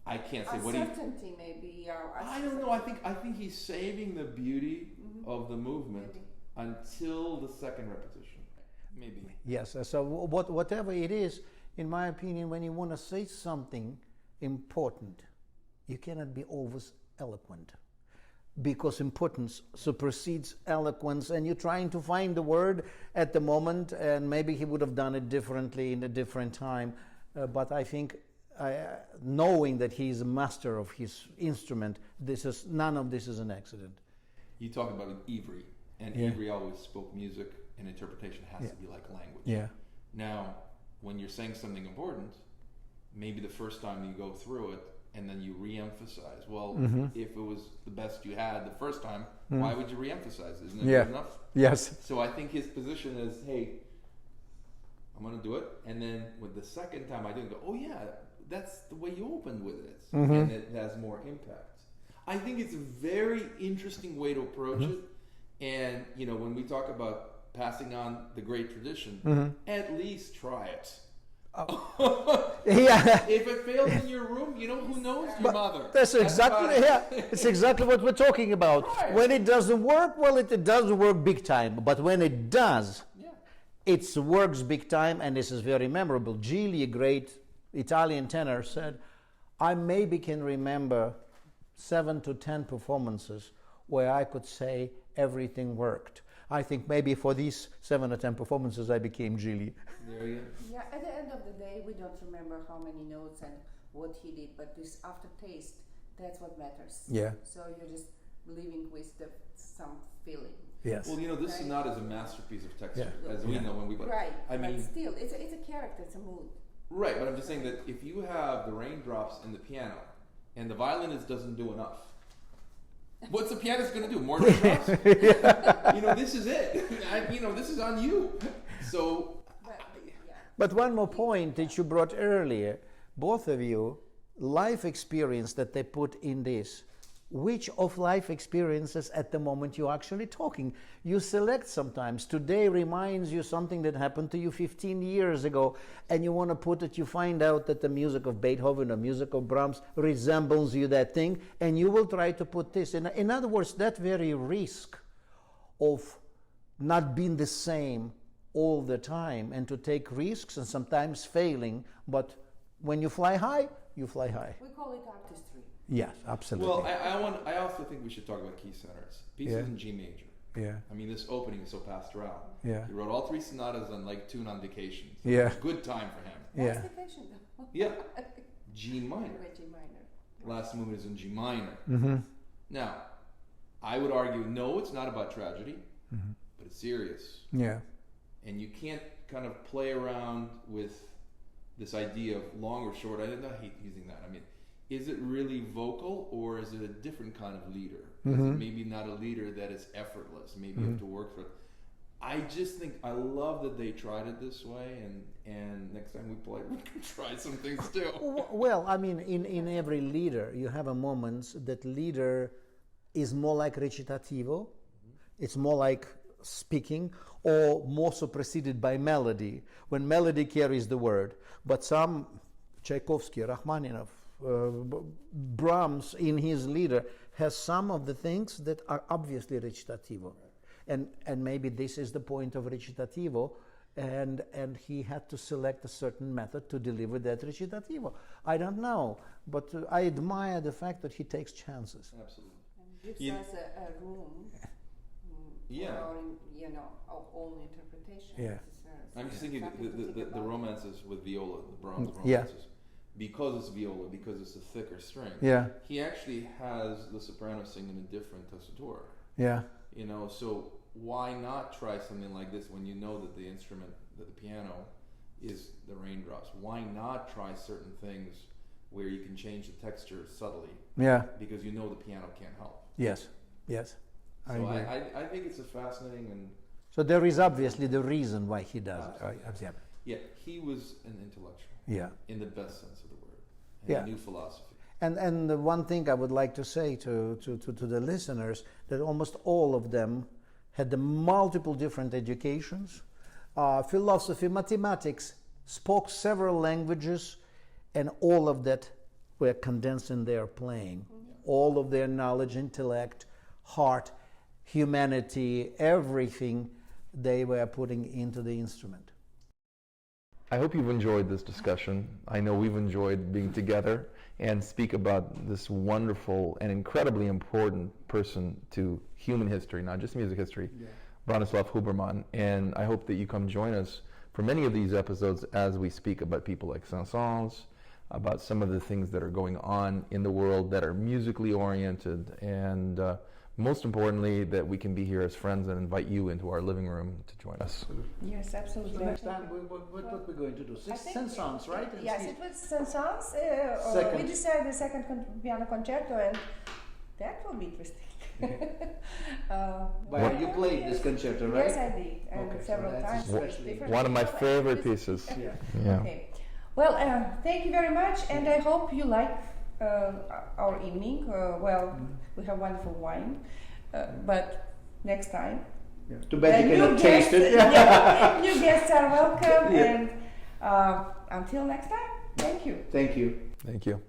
S2: I can't say what he.
S1: Uncertainty, maybe.
S2: I don't know. I think he's saving the beauty of the movement until the second repetition. Maybe.
S3: Yes. So whatever it is, in my opinion, when you want to say something important, you cannot be always eloquent, because importance supersedes eloquence, and you're trying to find the word at the moment, and maybe he would have done it differently in a different time. But I think, knowing that he's a master of his instrument, none of this is an accident.
S2: You talk about Ivry, and Ivry always spoke music, and interpretation has to be like language.
S3: Yeah.
S2: Now, when you're saying something important, maybe the first time you go through it, and then you re-emphasize. Well, if it was the best you had the first time, why would you re-emphasize? Isn't it good enough?
S3: Yes.
S2: So I think his position is, hey, I'm going to do it. And then with the second time I do it, I go, oh yeah, that's the way you opened with it.
S3: Mm-hmm.
S2: And it has more impact. I think it's a very interesting way to approach it. And, you know, when we talk about passing on the great tradition, at least try it.
S3: Yeah.
S2: If it fails in your room, you know who knows? Your mother.
S3: That's exactly,
S2: about
S3: it's exactly what we're talking about.
S2: Right.
S3: When it doesn't work, well, it doesn't work big time. But when it does, it works big time, and this is very memorable. Gili, a great Italian tenor, said, I maybe can remember 7 to 10 performances where I could say everything worked. I think maybe for these 7 or 10 performances I became Gili.
S2: There you go.
S1: Yeah, at the end of the day, we don't remember how many notes and what he did, but this aftertaste, that's what matters.
S3: Yeah.
S1: So you're just living with some feeling.
S3: Yes.
S2: Well, you know, this sonata is a masterpiece of texture, as we know when we.
S1: Right.
S2: I mean,
S1: but still, it's a character, it's a mood.
S2: Right, but I'm just saying that if you have the raindrops in the piano, and the violinist doesn't do enough, what's the pianist going to do? More raindrops? You know, this is it. You know, this is on you. So.
S3: But one more point that you brought earlier, both of you, life experience that they put in this. Which of life experiences at the moment you're actually talking? You select sometimes. Today reminds you something that happened to you 15 years ago, and you want to put it, you find out that the music of Beethoven or music of Brahms resembles you that thing, and you will try to put this. In other words, that very risk of not being the same all the time and to take risks and sometimes failing, but when you fly high, you fly high.
S1: We call it artistry.
S3: Yes, absolutely.
S2: Well, I also think we should talk about key centers. Pieces in G major.
S3: Yeah.
S2: I mean, this opening is so pastoral.
S3: Yeah.
S2: He wrote all 3 sonatas on like tune on vacation. So
S3: Yeah.
S2: it was a good time for him.
S3: Yeah.
S1: Vacation, though.
S2: Yeah. G minor.
S1: G minor.
S2: Last movement is in G minor.
S3: Mm-hmm.
S2: Now, I would argue, no, it's not about tragedy, but it's serious.
S3: Yeah.
S2: And you can't kind of play around with this idea of long or short. I hate using that. I mean, is it really vocal, or is it a different kind of leader? Is it maybe not a leader that is effortless? Maybe you have to work for it. I just think I love that they tried it this way, and next time we play, we can try some things too.
S3: Well, I mean, in every leader, you have a moment that leader is more like recitativo, it's more like speaking, or more so preceded by melody, when melody carries the word. But some, Tchaikovsky, Rachmaninoff, Brahms in his leader has some of the things that are obviously recitativo. And maybe this is the point of recitativo, and he had to select a certain method to deliver that recitativo. I don't know, but I admire the fact that he takes chances.
S2: Absolutely.
S1: And gives us a room for our, our own interpretation.
S3: Yeah.
S2: I'm just thinking the romances with viola, the Brahms romances, because it's viola, because it's a thicker string.
S3: Yeah.
S2: He actually has the soprano sing in a different tessitura.
S3: Yeah.
S2: You know, so why not try something like this when you know that the instrument, that the piano, is the raindrops? Why not try certain things where you can change the texture subtly?
S3: Yeah.
S2: Because you know the piano can't help.
S3: Yes. Yes.
S2: So I think it's a fascinating and.
S3: So there is obviously the reason why he does it.
S2: Yeah, he was an intellectual.
S3: Yeah.
S2: In the best sense of the word. And
S3: Yeah.
S2: he knew philosophy.
S3: And the one thing I would like to say to the listeners, that almost all of them had the multiple different educations, philosophy, mathematics, spoke several languages, and all of that were condensed in their playing. All of their knowledge, intellect, heart, humanity, everything they were putting into the instrument.
S4: I hope you've enjoyed this discussion. I know we've enjoyed being together and speak about this wonderful and incredibly important person to human history, not just music history, Bronislaw Huberman. And I hope that you come join us for many of these episodes as we speak about people like Saint-Saëns, about some of the things that are going on in the world that are musically oriented, and most importantly, that we can be here as friends and invite you into our living room to join us.
S1: Yes, absolutely.
S3: So next time, what we're going to do? Saint-Saëns, right?
S1: Yes, it was Saint-Saëns. We decided the second piano concerto, and that will be interesting.
S3: But you played this concerto, right?
S1: Yes, I did, and
S3: Okay, so
S1: several
S3: that's
S1: times. with
S3: especially
S1: different
S4: One of my
S1: people.
S4: favorite pieces.
S3: Yeah.
S4: Yeah.
S1: Okay. Well, thank you very much, and I hope you like our evening. We have wonderful wine, but next time.
S3: Yeah. Too bad you
S1: new
S3: cannot taste
S1: guests,
S3: it.
S1: yeah, new guests are welcome,
S3: Yeah.
S1: and until next time, thank you.
S3: Thank you.
S4: Thank you.